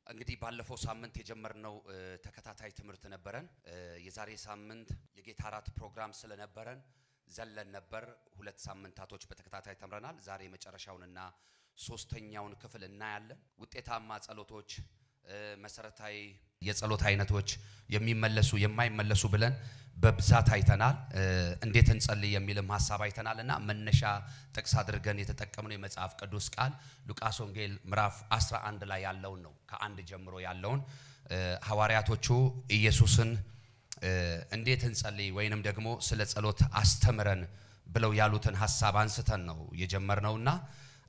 እንግዲህ ባለፈው ሳምንት የጀመርነው ተከታታይ ትምህርት ነበረን የዛሬ ሳምንት የጌታ ራት ፕሮግራም ስለነበረን ዘለን ነበር ሁለት ሳምንታቶች በተከታታይ ተምረናል ዛሬ መጨረሻውንና ሶስተኛውን ክፍል እናያለን ውጤታማ ጸሎቶች መሰረታዊ የጸሎት አይነቶች የሚመለሱ የማይመለሱ ብለን በብዛት አይተናል እንዴት እንጸልይ የሚልም ሐሳብ አይተናልና መነሻ ጥቅስ አድርገን የተጠቀምነው የመጽሐፍ ቅዱስ ቃል ሉቃስ ወንጌል ምዕራፍ 11 ላይ ያለውን ነው ከአንድ ጀምሮ ያለውን ሐዋርያቶቹ ኢየሱስን እንዴት እንጸልይ ወይንም ደግሞ ስለ ጸሎት አስተምረን ብለው ያሉትን ሐሳብ አንስተን ነው የጀመርነውና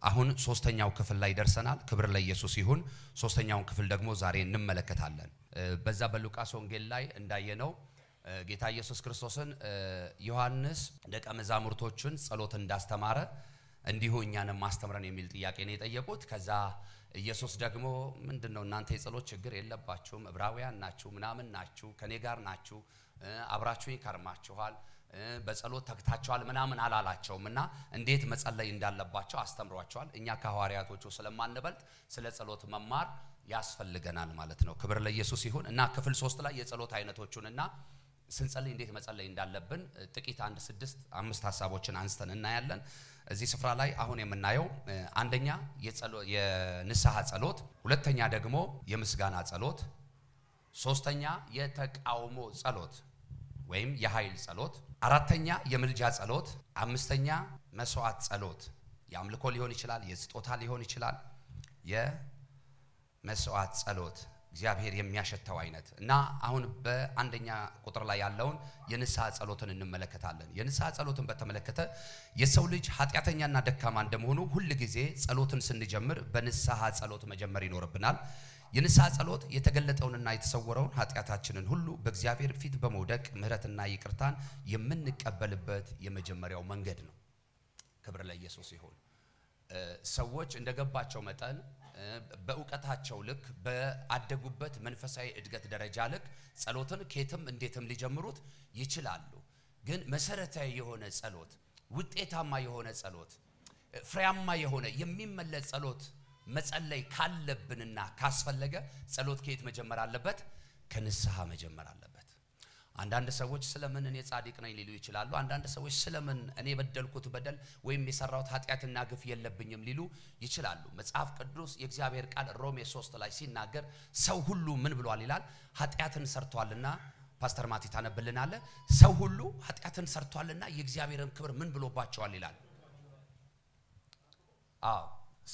አሁን ሶስተኛው ክፍል ላይ ደርሰናል ክብር ለኢየሱስ ይሁን ሶስተኛውን ክፍል ደግሞ ዛሬ እንመለከታለን በዛ በሉቃስ ወንጌል ላይ እንዳየነው ጌታ ኢየሱስ ክርስቶስን ዮሐንስ ደቀ መዛሙርቶችን ጸሎት እንዳስተማረ እንዲሁ እኛንም ማስተምረን የሚል ጥያቄ ነው የጠየቁት ከዛ ኢየሱስ ደግሞ ምንድነው እናንተ የጸሎት ችግር የለባችሁም ዕብራውያን ናችሁ ምናምን ናችሁ ከኔ ጋር ናችሁ አብራችሁኝ ከርማችኋል በጸሎት ተግታችኋል ምናምን አላላቸውምና እንዴት መጸለይ እንዳለባቸው አስተምሯቸዋል እኛ ከሐዋርያቶቹ ስለማንበልጥ ስለ ጸሎት መማር ያስፈልገናል ማለት ነው ክብር ለኢየሱስ ይሁን እና ክፍል 3 ላይ የጸሎት አይነቶቹንና ስንጸልይ እንዴት መጸለይ እንዳለብን ጥቂት 5 ሐሳቦችን አንስተን እናያለን እዚህ ስፍራ ላይ አሁን የምናየው አንደኛ የንስሐ ጸሎት ሁለተኛ ደግሞ የምስጋና ጸሎት ሶስተኛ የተቃውሞ ጸሎት ወይም የኃይል ጸሎት አራተኛ የምልጃ ጸሎት አምስተኛ መስዋዕት ጸሎት ያምልኮ ሊሆን ይችላል የስጦታ ሊሆን ይችላል የመስዋዕት ጸሎት እግዚአብሔር የሚያሸተው አይነት እና አሁን በአንደኛ ቁጥር ላይ ያለውን የንስሐ ጸሎትን እንመለከታለን የንስሐ ጸሎትን በተመለከተ የሰው ልጅ ኃጢያተኛና ደካማ እንደመሆኑ ሁሉ ጊዜ ጸሎትን ስንጀምር በንስሐ ጸሎት መጀመር ይኖርብናል የንስሐ ጸሎት የተገለጠውንና የተሰወረውን ኃጢያታችንን ሁሉ በእግዚአብሔር ፊት በመውደቅ ምህረትና ይቅርታን የምንቀበልበት የመጀመሪያው መንገድ ነው ክብር ለኢየሱስ ይሁን ሰዎች እንደገባቸው መጠን በእውቀታቸው ልክ በአደጉበት መንፈሳዊ እድገት ደረጃ ልክ ጸሎትን ከየትም እንዴትም ሊጀምሩት ይችላሉ ግን መሰረታዊ የሆነ ጸሎት ውጤታማ የሆነ ጸሎት ፍሬያማ የሆነ የሚመለስ ጸሎት መጸለይ ካለብንና ካስፈለገ ጸሎት ከየት መጀመር አለበት ከንስሐ መጀመር አለበት አንዳንድ ሰዎች ስለምን እኔ ጻድቅ ነኝ ሊሉ ይችላሉ አንዳንድ ሰዎች ስለምን እኔ በደልኩት በደል ወይም የሰራሁት ኃጢያትና ግፍ የለብኝም ሊሉ ይችላሉ መጽሐፍ ቅዱስ የእግዚአብሔር ቃል ሮሜ 3 ላይ ሲናገር ሰው ሁሉ ምን ብሏል ይላል ኃጢያትን ሰርቷልና ፓስተር ማቲ ታነብልናል ሰው ሁሉ ኃጢያትን ሰርቷልና የእግዚአብሔርን ክብር ምን ብሎባቸዋል ይላል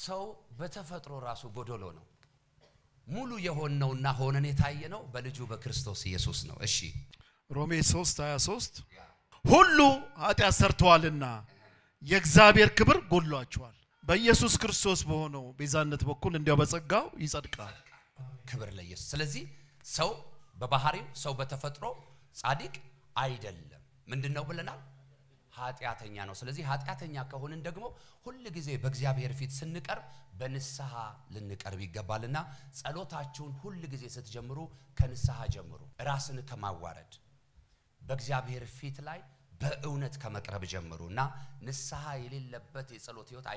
ሰው በተፈጥሮ ራሱ ጎዶሎ ነው ሙሉ የሆነውና ሆነን የታየነው በልጁ በክርስቶስ ኢየሱስ ነው እሺ ሮሜ 3:23 ሁሉ ኃጢያት ሰርተዋልና የእግዚአብሔር ክብር ጎድሏቸዋል በኢየሱስ ክርስቶስ በሆነው ቤዛነት በኩል እንዲያው በጸጋው ይጸድቃል ክብር ለኢየሱስ ስለዚህ ሰው በባህሪው ሰው በተፈጥሮ ጻድቅ አይደለም ምንድነው ብለናል ኃጢያተኛ ነው ስለዚህ ኃጢያተኛ ከሆነን ደግሞ ሁሉ ጊዜ በእግዚአብሔር ፊት ስንቀርብ በንስሐ ልንቀርብ ይገባልና ጸሎታችሁን ሁሉ ጊዜ ስትጀምሩ ከንስሐ ጀምሩ ራስን ከማዋረድ በእግዚአብሔር ፊት ላይ በእውነት ከመቅረብ ጀምሩና ንስሐ የሌለበት የጸሎት ህይወት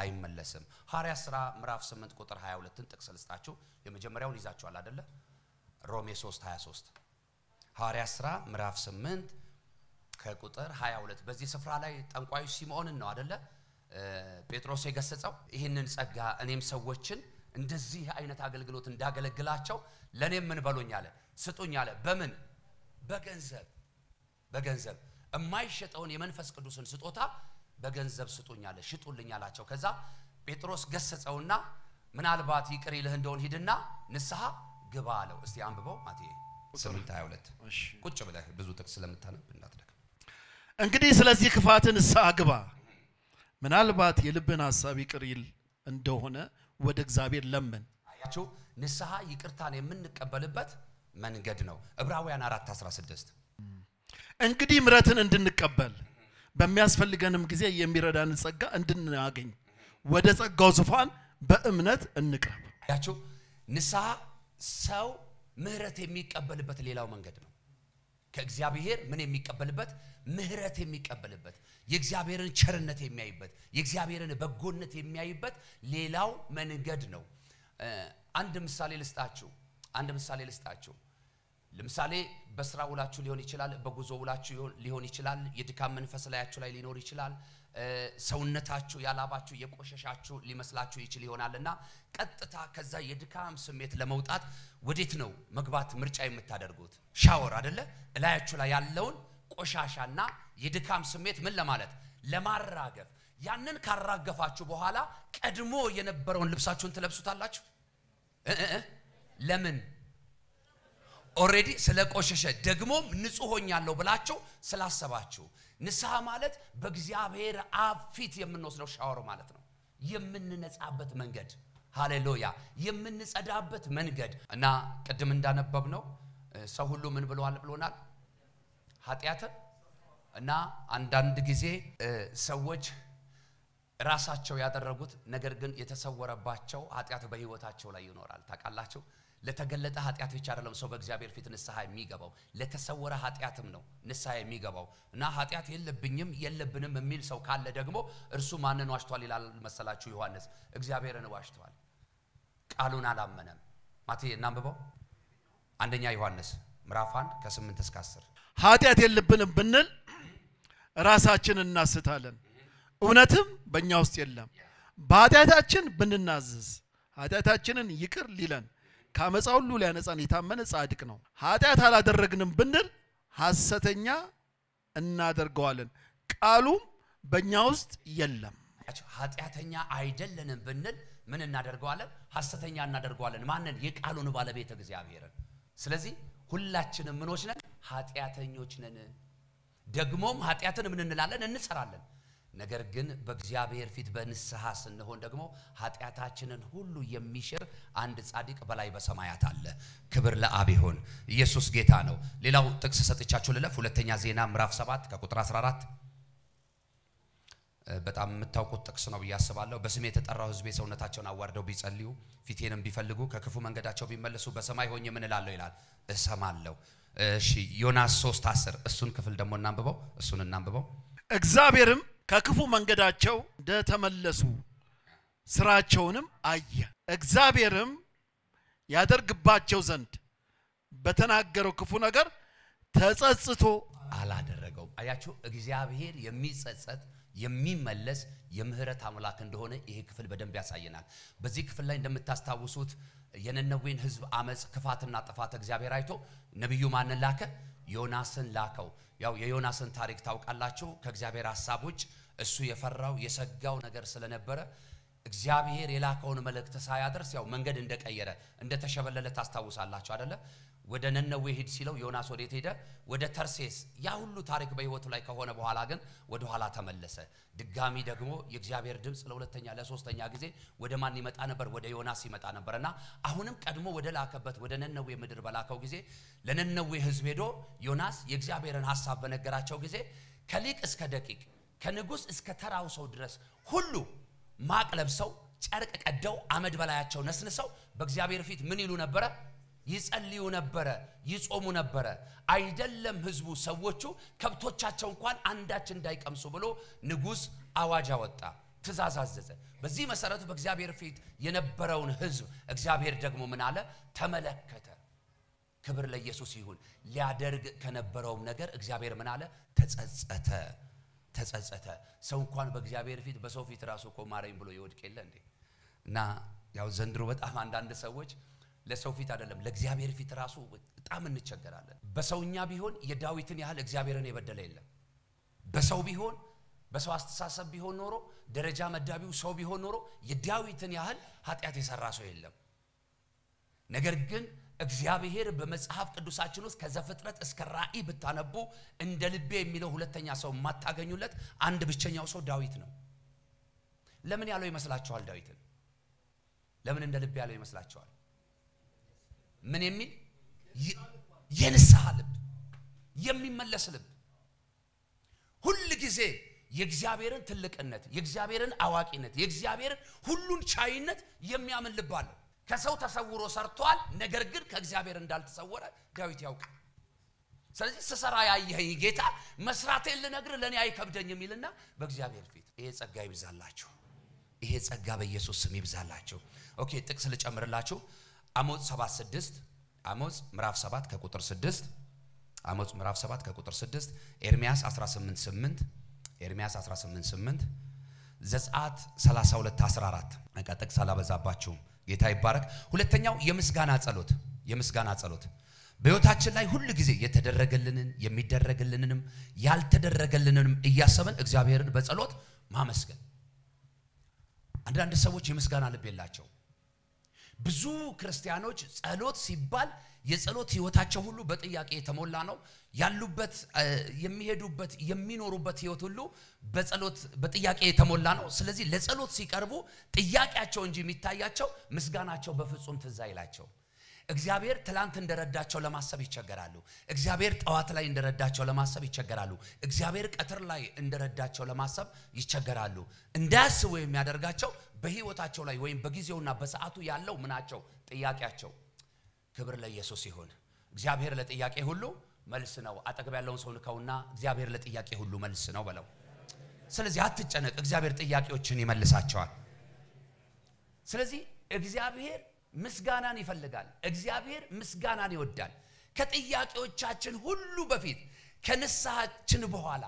አይመለስም ሐዋርያት ሥራ ምዕራፍ 8 ቁጥር 22ን ጥቅስ ልስጣችሁ የመጀመሪያውን ይዛችኋል አይደለ ሮሜ 3:23 ሐዋርያት ሥራ ምዕራፍ 8 ከቁጥር 22 በዚህ ስፍራ ላይ ጠንቋዩ ሲሞንን ነው አይደለ ጴጥሮስ የገሰጸው ይሄንን ጸጋ እኔም ሰዎችን እንደዚህ አይነት አገልግሎት እንዳገለግላቸው ለኔም ምን በሉኛለ ስጡኛለ በምን በገንዘብ የማይሸጠውን የመንፈስ ቅዱስን ስጦታ በገንዘብ ስጡኛለ ሽጡልኛላቸው ከዛ ጴጥሮስ ገሰጸውና ምናልባት ይቅር ይልህ እንደሆነ ሂድና ንስሐ ግባ አለው እስቲ አንብበው ማቴ 8:22 ቁጭ ብለህ ብዙ ጥቅስ ስለምታነብ እንዳትደክ እንግዲህ ስለዚህ ክፋትን ንስሐ ግባ ምናልባት የልብን ሐሳብ ይቅር ይል እንደሆነ ወደ እግዚአብሔር ለምን አያችሁ ንስሐ ይቅርታን የምንቀበልበት መንገድ ነው ዕብራውያን 4:16 እንግዲህ ምሕረትን እንድንቀበል በሚያስፈልገንም ጊዜ የሚረዳን ጸጋ እንድናገኝ ወደ ጸጋው ዙፋን በእምነት እንቅረብ አያችሁ ንስሐ ሰው ምሕረት የሚቀበልበት ሌላው መንገድ ነው ከእግዚአብሔር ምን የሚቀበልበት ምህረት የሚቀበልበት የእግዚአብሔርን ቸርነት የሚያይበት የእግዚአብሔርን በጎነት የሚያይበት ሌላው መንገድ ነው አንድ ምሳሌ ልስጣችሁ ለምሳሌ በስራ ውላችሁ ሊሆን ይችላል በጉዞ ውላችሁ ሊሆን ይችላል የድካም መንፈስ ላያችሁ ላይ ሊኖር ይችላል ሰውነታችሁ ያላባችሁ የቆሸሻችሁ ሊመስላችሁ ይችል ይሆናልና ቀጥታ ከዛ የድካም ስሜት ለመውጣት ወዴት ነው መግባት ምርጫ የምታደርጉት ሻወር አይደለ ላያችሁ ላይ ያለውን ቆሻሻና የድካም ስሜት ምን ለማለት ለማራገፍ ያንን ካራገፋችሁ በኋላ ቀድሞ የነበረውን ልብሳችሁን ትለብሱታላችሁ ለምን ኦሬዲ ስለቆሸሸ ደግሞም ንጹህ ሆኛለሁ ብላችሁ ስላሰባችሁ ንስሐ ማለት በእግዚአብሔር አብ ፊት የምንወስደው ሻወር ማለት ነው የምንነጻበት መንገድ ሃሌሉያ የምንጸዳበት መንገድ እና ቀድም እንዳነበብነው ሰው ሁሉ ምን ብሎናል ኃጢአት እና አንዳንድ ጊዜ ሰዎች ራሳቸው ያደረጉት ነገር ግን የተሰወረባቸው ኃጢአት በህይወታቸው ላይ ይኖራል ታቃላችሁ ለተገለጠ ኃጢአት ብቻ አይደለም ሰው በእግዚአብሔር ፊት ንስሐ የሚገባው ለተሰወረ ኃጢአትም ነው ንስሐ የሚገባው እና ኃጢአት የለብንም የሚል ሰው ካለ ደግሞ እርሱ ማንን ዋሽቷል ይላል መሰላችሁ ዮሐንስ እግዚአብሔርን ዋሽቷል ቃሉን አላመነም ማቴዎስ እናንብበው አንደኛ ዮሐንስ ምዕራፍ 1 ከ8 እስከ 10 ኃጢአት የለብንም ብንል ራሳችንን እናስታለን እውነትም በእኛ ውስጥ የለም በኃጢአታችን ብንናዘዝ ኃጢአታችንን ይቅር ሊለን ካመጻ ሁሉ ሊያነጻን የታመነ ጻድቅ ነው ኃጢአት አላደረግንም ብንል ሐሰተኛ እናደርገዋለን ቃሉም በእኛ ውስጥ የለም ኃጢአተኛ አይደለንም ብንል ምን እናደርገዋለን ሐሰተኛ እናደርገዋለን ማንን የቃሉን ባለቤት እግዚአብሔርን ስለዚህ ሁላችንም ምኖች ነን ኃጢአተኞች ነን ደግሞም ኃጢአትን ምን እንላለን እንሰራለን ነገር ግን በእግዚአብሔር ፊት በንስሐ ስንሆን ደግሞ ኃጢአታችንን ሁሉ የሚሽር አንድ ጻድቅ በላይ በሰማያት አለ ክብር ለአብ ይሁን ኢየሱስ ጌታ ነው ሌላው ጥቅስ ሰጥቻችሁ ለለፍ ሁለተኛ ዜና ምዕራፍ 7 ከቁጥር 14 በጣም የምታውቁት ጥቅስ ነው በያስባለሁ በስሜ የተጠራው ህዝብ ሰውነታቸውን አዋርደው ቢጸልዩ ፊቴንም ቢፈልጉ ከክፉ መንገዳቸው ቢመለሱ በሰማይ ሆኜ ምን እላለሁ ይላል እሰማለሁ እሺ ዮናስ 3:10 እሱን ክፍል ደግሞ እናንብበው እግዚአብሔርም ከክፉ መንገዳቸው እንደተመለሱ ስራቸውንም አየ እግዚአብሔርም ያደርግባቸው ዘንድ በተናገረው ክፉ ነገር ተጸጽቶ አላደረገው አያችሁ እግዚአብሔር የሚጸጸት የሚመለስ የምህረት አምላክ እንደሆነ ይሄ ክፍል በደንብ ያሳየናል በዚህ ክፍል ላይ እንደምታስታውሱት የነነዌን ህዝብ አመጽ ክፋትና ጥፋት እግዚአብሔር አይቶ ነብዩ ማንን ላከ ዮናስን ላከው ያው የዮናስን ታሪክ ታውቃላችሁ ከእግዚአብሔር ሐሳቦች እሱ የፈራው የሰጋው ነገር ስለነበረ እግዚአብሔር የላከውን መልእክት ሳያደርስ ያው መንገድ እንደቀየረ እንደተሸበለለ ታስታውሳላችሁ አይደለ ወደ ነነዌ ሄድ ሲለው ዮናስ ወዴት ሄደ ወደ ተርሴስ ያ ሁሉ ታሪክ በህይወቱ ላይ ከሆነ በኋላ ግን ወደ ኋላ ተመለሰ ድጋሚ ደግሞ የእግዚአብሔር ድምጽ ለሁለተኛ ለሶስተኛ ጊዜ ወደ ማን ይመጣ ነበር ወደ ዮናስ ይመጣ ነበርና አሁንም ቀድሞ ወደ ላከበት ወደ ነነዌ ምድር በላከው ጊዜ ለነነዌ ህዝብ ሄዶ ዮናስ የእግዚአብሔርን ሐሳብ በነገራቸው ጊዜ ከሊቅ እስከ ደቂቅ ከንጉስ እስከ ተራው ሰው ድረስ ሁሉ ማቅ ለብሰው ጨርቅ ቀደው አመድ በላያቸው ነስንሰው በእግዚአብሔር ፊት ምን ይሉ ነበር ይጸልዩ ነበር ይጾሙ ነበር አይደለም ህዝቡ ሰዎቹ ከብቶቻቸው እንኳን አንዳች እንዳይቀምሱ ብሎ ንጉስ አዋጅ አወጣ ትእዛዝ አዘዘ በዚህ መሰረት በእግዚአብሔር ፊት የነበረውን ህዝብ እግዚአብሔር ደግሞ ምን አለ ተመለከተ ክብር ለኢየሱስ ይሁን ሊያደርግ ከነበረው ነገር እግዚአብሔር ምን አለ ተጸጸተ ሰው እንኳን በእግዚአብሔር ፊት በሰው ፊት ራሱ ቆማረኝ ብሎ ይወድቅ የለ እንዴ እና ያው ዘንድሮ በጣም አንዳንድ ሰዎች ለሰው ፊት አይደለም ለእግዚአብሔር ፊት ራሱ በጣም እንቸገራለን በሰውኛ ቢሆን የዳዊትን ያህል እግዚአብሔርን የበደለ የለም በሰው ቢሆን በሰው አስተሳሰብ ቢሆን ኖሮ ደረጃ መዳቢው ሰው ቢሆን ኖሮ የዳዊትን ያህል ኃጢአት የሰራ ሰው የለም ነገር ግን እግዚአብሔር በመጽሐፍ ቅዱሳችን ውስጥ ከዘፍጥረት እስከ ራእይ ብታነቡ እንደ ልቤ የሚለው ሁለተኛ ሰው ማታገኙለት አንድ ብቸኛው ሰው ዳዊት ነው ለምን ያለው ይመስላችኋል ዳዊትን ለምን እንደ ልቤ ያለው ይመስላችኋል ምን የሚል የንስሐ ልብ የሚመለስ ልብ ሁሉ ጊዜ የእግዚአብሔርን ትልቅነት የእግዚአብሔርን አዋቂነት የእግዚአብሔርን ሁሉን ቻይነት የሚያምን ልብ አለው ከሰው ተሰውሮ ሰርቷል ነገር ግን ከእግዚአብሔር እንዳልተሰወረ ዳዊት ያውቃል ስለዚህ ሰሰራ ያየኝ ጌታ መስራቴን ልነግር ለኔ አይከብደኝም ይልና በእግዚአብሔር ፊት ይሄ ጸጋ ይብዛላችሁ ይሄ ጸጋ በኢየሱስ ስም ይብዛላችሁ። ኦኬ ጥቅስ ልጨምርላችሁ። አሞጽ 7:6 አሞጽ ምዕራፍ 7 ከቁጥር 6 አሞጽ ምዕራፍ 7 ከቁጥር 6 ኤርሚያስ 18:8 ኤርሚያስ 18:8 ዘጸአት 32:14 በቃ ጥቅስ አላበዛባችሁም። ጌታ ይባረክ። ሁለተኛው የምስጋና ጸሎት በህይወታችን ላይ ሁሉ ጊዜ የተደረገልንን የሚደረግልንንም ያልተደረገልንንም እያሰብን እግዚአብሔርን በጸሎት ማመስገን። አንዳንድ ሰዎች የምስጋና ልብ የላቸው። ብዙ ክርስቲያኖች ጸሎት ሲባል የጸሎት ህይወታቸው ሁሉ በጥያቄ የተሞላ ነው። ያሉበት የሚሄዱበት የሚኖሩበት ህይወት ሁሉ በጸሎት በጥያቄ የተሞላ ነው። ስለዚህ ለጸሎት ሲቀርቡ ጥያቄያቸው እንጂ የሚታያቸው ምስጋናቸው በፍጹም ትዝ አይላቸው። እግዚአብሔር ትላንት እንደረዳቸው ለማሰብ ይቸገራሉ። እግዚአብሔር ጠዋት ላይ እንደረዳቸው ለማሰብ ይቸገራሉ። እግዚአብሔር ቀትር ላይ እንደረዳቸው ለማሰብ ይቸገራሉ። እንዳያስቡ የሚያደርጋቸው በህይወታቸው ላይ ወይም በጊዜውና በሰዓቱ ያለው ምናቸው ጥያቄያቸው። ክብር ለኢየሱስ ይሁን። እግዚአብሔር ለጥያቄ ሁሉ መልስ ነው። አጠገብ ያለውን ሰው ንካውና እግዚአብሔር ለጥያቄ ሁሉ መልስ ነው በለው። ስለዚህ አትጨነቅ፣ እግዚአብሔር ጥያቄዎችን ይመልሳቸዋል። ስለዚህ እግዚአብሔር ምስጋናን ይፈልጋል። እግዚአብሔር ምስጋናን ይወዳል። ከጥያቄዎቻችን ሁሉ በፊት ከንስሐችን በኋላ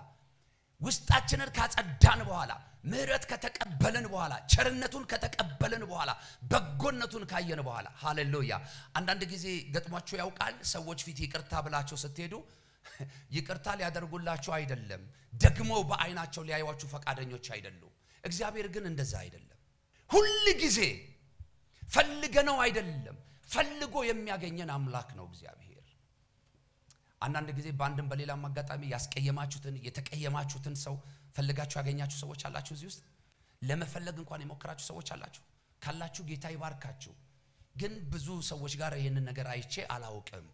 ውስጣችንን ካጸዳን በኋላ ምህረት ከተቀበልን በኋላ ቸርነቱን ከተቀበልን በኋላ በጎነቱን ካየን በኋላ ሃሌሉያ። አንዳንድ ጊዜ ገጥሟችሁ ያውቃል? ሰዎች ፊት ይቅርታ ብላችሁ ስትሄዱ ይቅርታ ሊያደርጉላችሁ አይደለም፣ ደግሞ በአይናቸው ሊያዩዋችሁ ፈቃደኞች አይደሉም። እግዚአብሔር ግን እንደዛ አይደለም። ሁሉ ጊዜ ፈልገነው አይደለም፣ ፈልጎ የሚያገኘን አምላክ ነው እግዚአብሔር። አንዳንድ ጊዜ በአንድም በሌላም አጋጣሚ ያስቀየማችሁትን የተቀየማችሁትን ሰው ፈልጋችሁ ያገኛችሁ ሰዎች አላችሁ። እዚህ ውስጥ ለመፈለግ እንኳን የሞከራችሁ ሰዎች አላችሁ። ካላችሁ ጌታ ይባርካችሁ። ግን ብዙ ሰዎች ጋር ይሄንን ነገር አይቼ አላውቅም።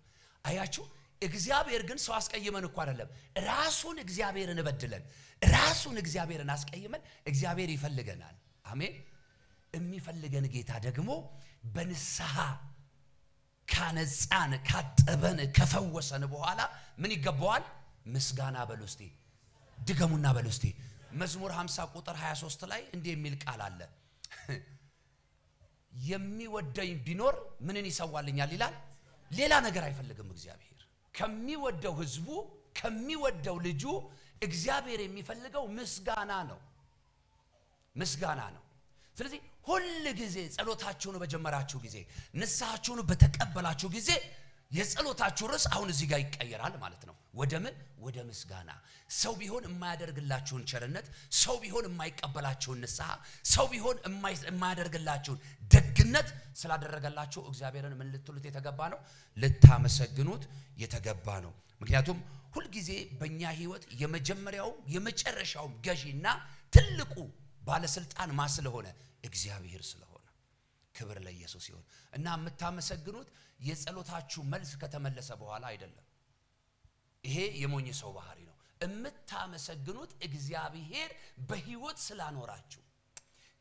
አያችሁ፣ እግዚአብሔር ግን ሰው አስቀይመን እንኳን አይደለም፣ ራሱን እግዚአብሔርን በድለን ራሱን እግዚአብሔርን አስቀይመን እግዚአብሔር ይፈልገናል። አሜን። የሚፈልገን ጌታ ደግሞ በንስሐ ካነጻን ካጠበን ከፈወሰን በኋላ ምን ይገባዋል? ምስጋና በሉስቲ ድገሙና በሉስቲ። መዝሙር 50 ቁጥር 23 ላይ እንዲህ የሚል ቃል አለ። የሚወደኝ ቢኖር ምንን ይሰዋልኛል ይላል። ሌላ ነገር አይፈልግም እግዚአብሔር። ከሚወደው ህዝቡ ከሚወደው ልጁ እግዚአብሔር የሚፈልገው ምስጋና ነው። ምስጋና ነው። ስለዚህ ሁሉ ጊዜ ጸሎታችሁን በጀመራችሁ ጊዜ ንስሐችሁን በተቀበላችሁ ጊዜ የጸሎታችሁ ርዕስ አሁን እዚህ ጋር ይቀየራል ማለት ነው። ወደ ምን? ወደ ምስጋና። ሰው ቢሆን የማያደርግላችሁን ቸርነት፣ ሰው ቢሆን የማይቀበላችሁን ንስሐ፣ ሰው ቢሆን የማያደርግላችሁን ደግነት ስላደረገላችሁ እግዚአብሔርን ምን ልትሉት የተገባ ነው? ልታመሰግኑት የተገባ ነው። ምክንያቱም ሁሉ ጊዜ በእኛ ህይወት የመጀመሪያው የመጨረሻው ገዢና ትልቁ ባለስልጣን ማ ስለሆነ እግዚአብሔር ስለሆነ ክብር ለኢየሱስ ይሁን። እና የምታመሰግኑት የጸሎታችሁ መልስ ከተመለሰ በኋላ አይደለም። ይሄ የሞኝ ሰው ባህሪ ነው። የምታመሰግኑት እግዚአብሔር በህይወት ስላኖራችሁ፣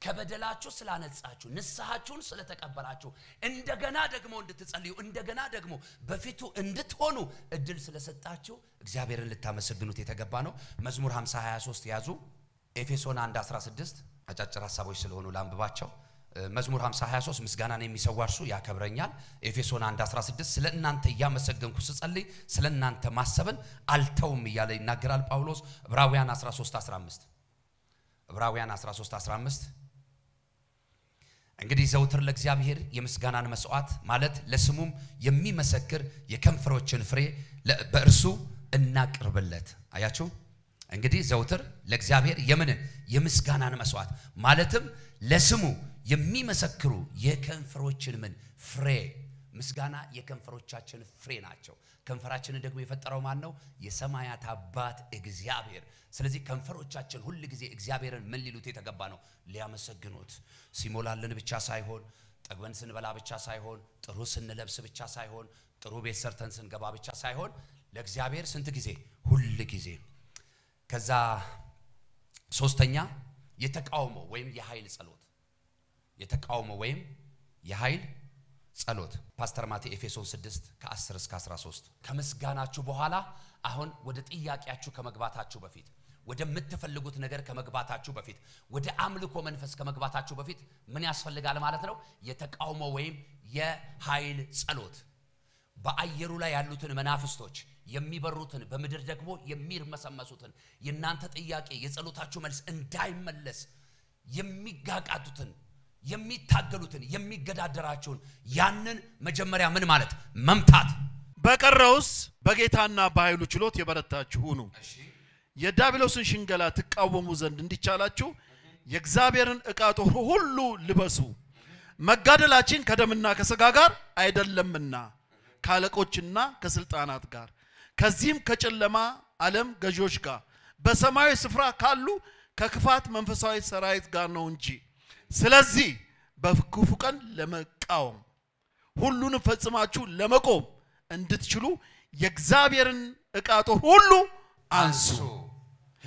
ከበደላችሁ ስላነጻችሁ፣ ንስሐችሁን ስለተቀበላችሁ፣ እንደገና ደግሞ እንድትጸልዩ፣ እንደገና ደግሞ በፊቱ እንድትሆኑ እድል ስለሰጣችሁ እግዚአብሔርን ልታመሰግኑት የተገባ ነው። መዝሙር 50:23 ያዙ። ኤፌሶን 1:16 አጫጭር ሐሳቦች ስለሆኑ ላንብባቸው። መዝሙር 50:23 ምስጋናን የሚሰዋ እርሱ ያከብረኛል። ኤፌሶን 1:16 ስለእናንተ ያመሰገንኩ ስጸልይ ስለእናንተ ማሰብን አልተውም እያለ ይናገራል ጳውሎስ። ዕብራውያን 13:15 ዕብራውያን 13:15 እንግዲህ ዘውትር ለእግዚአብሔር የምስጋናን መስዋዕት ማለት ለስሙም የሚመሰክር የከንፈሮችን ፍሬ በእርሱ እናቅርብለት። አያችሁ፣ እንግዲህ ዘውትር ለእግዚአብሔር የምንን የምስጋናን መስዋዕት ማለትም ለስሙ የሚመሰክሩ የከንፈሮችን ምን ፍሬ። ምስጋና የከንፈሮቻችን ፍሬ ናቸው። ከንፈራችንን ደግሞ የፈጠረው ማን ነው? የሰማያት አባት እግዚአብሔር። ስለዚህ ከንፈሮቻችን ሁሉ ጊዜ እግዚአብሔርን ምን ሊሉት የተገባ ነው? ሊያመሰግኑት። ሲሞላልን ብቻ ሳይሆን፣ ጠግበን ስንበላ ብቻ ሳይሆን፣ ጥሩ ስንለብስ ብቻ ሳይሆን፣ ጥሩ ቤት ሰርተን ስንገባ ብቻ ሳይሆን ለእግዚአብሔር ስንት ጊዜ? ሁሉ ጊዜ። ከዛ ሶስተኛ የተቃውሞ ወይም የኃይል ጸሎት። የተቃውሞ ወይም የኃይል ጸሎት ፓስተር ማቴ ኤፌሶን 6:10-13 ከምስጋናችሁ በኋላ አሁን ወደ ጥያቄያችሁ ከመግባታችሁ በፊት ወደምትፈልጉት ነገር ከመግባታችሁ በፊት ወደ አምልኮ መንፈስ ከመግባታችሁ በፊት ምን ያስፈልጋል ማለት ነው የተቃውሞ ወይም የኃይል ጸሎት በአየሩ ላይ ያሉትን መናፍስቶች የሚበሩትን በመድር ደግሞ የሚርመሰመሱትን የናንተ ጥያቄ የጸሎታችሁ መልስ እንዳይመለስ የሚጋቃቱትን የሚታገሉትን የሚገዳደራቸውን ያንን መጀመሪያ ምን ማለት መምታት በቀረውስ በጌታና በኃይሉ ችሎት የበረታችሁ ሁኑ የዳቢሎስን ሽንገላ ተቃወሙ ዘንድ እንዲቻላችሁ የእግዚአብሔርን ዕቃ ጦር ሁሉ ልበሱ መጋደላችን ከደምና ከሥጋ ጋር አይደለምና ካለቆችና ከስልጣናት ጋር ከዚህም ከጨለማ ዓለም ገዢዎች ጋር በሰማያዊ ስፍራ ካሉ ከክፋት መንፈሳዊ ሰራዊት ጋር ነው እንጂ ስለዚህ በክፉ ቀን ለመቃወም ሁሉን ፈጽማችሁ ለመቆም እንድትችሉ የእግዚአብሔርን ዕቃ ጦር ሁሉ አንሱ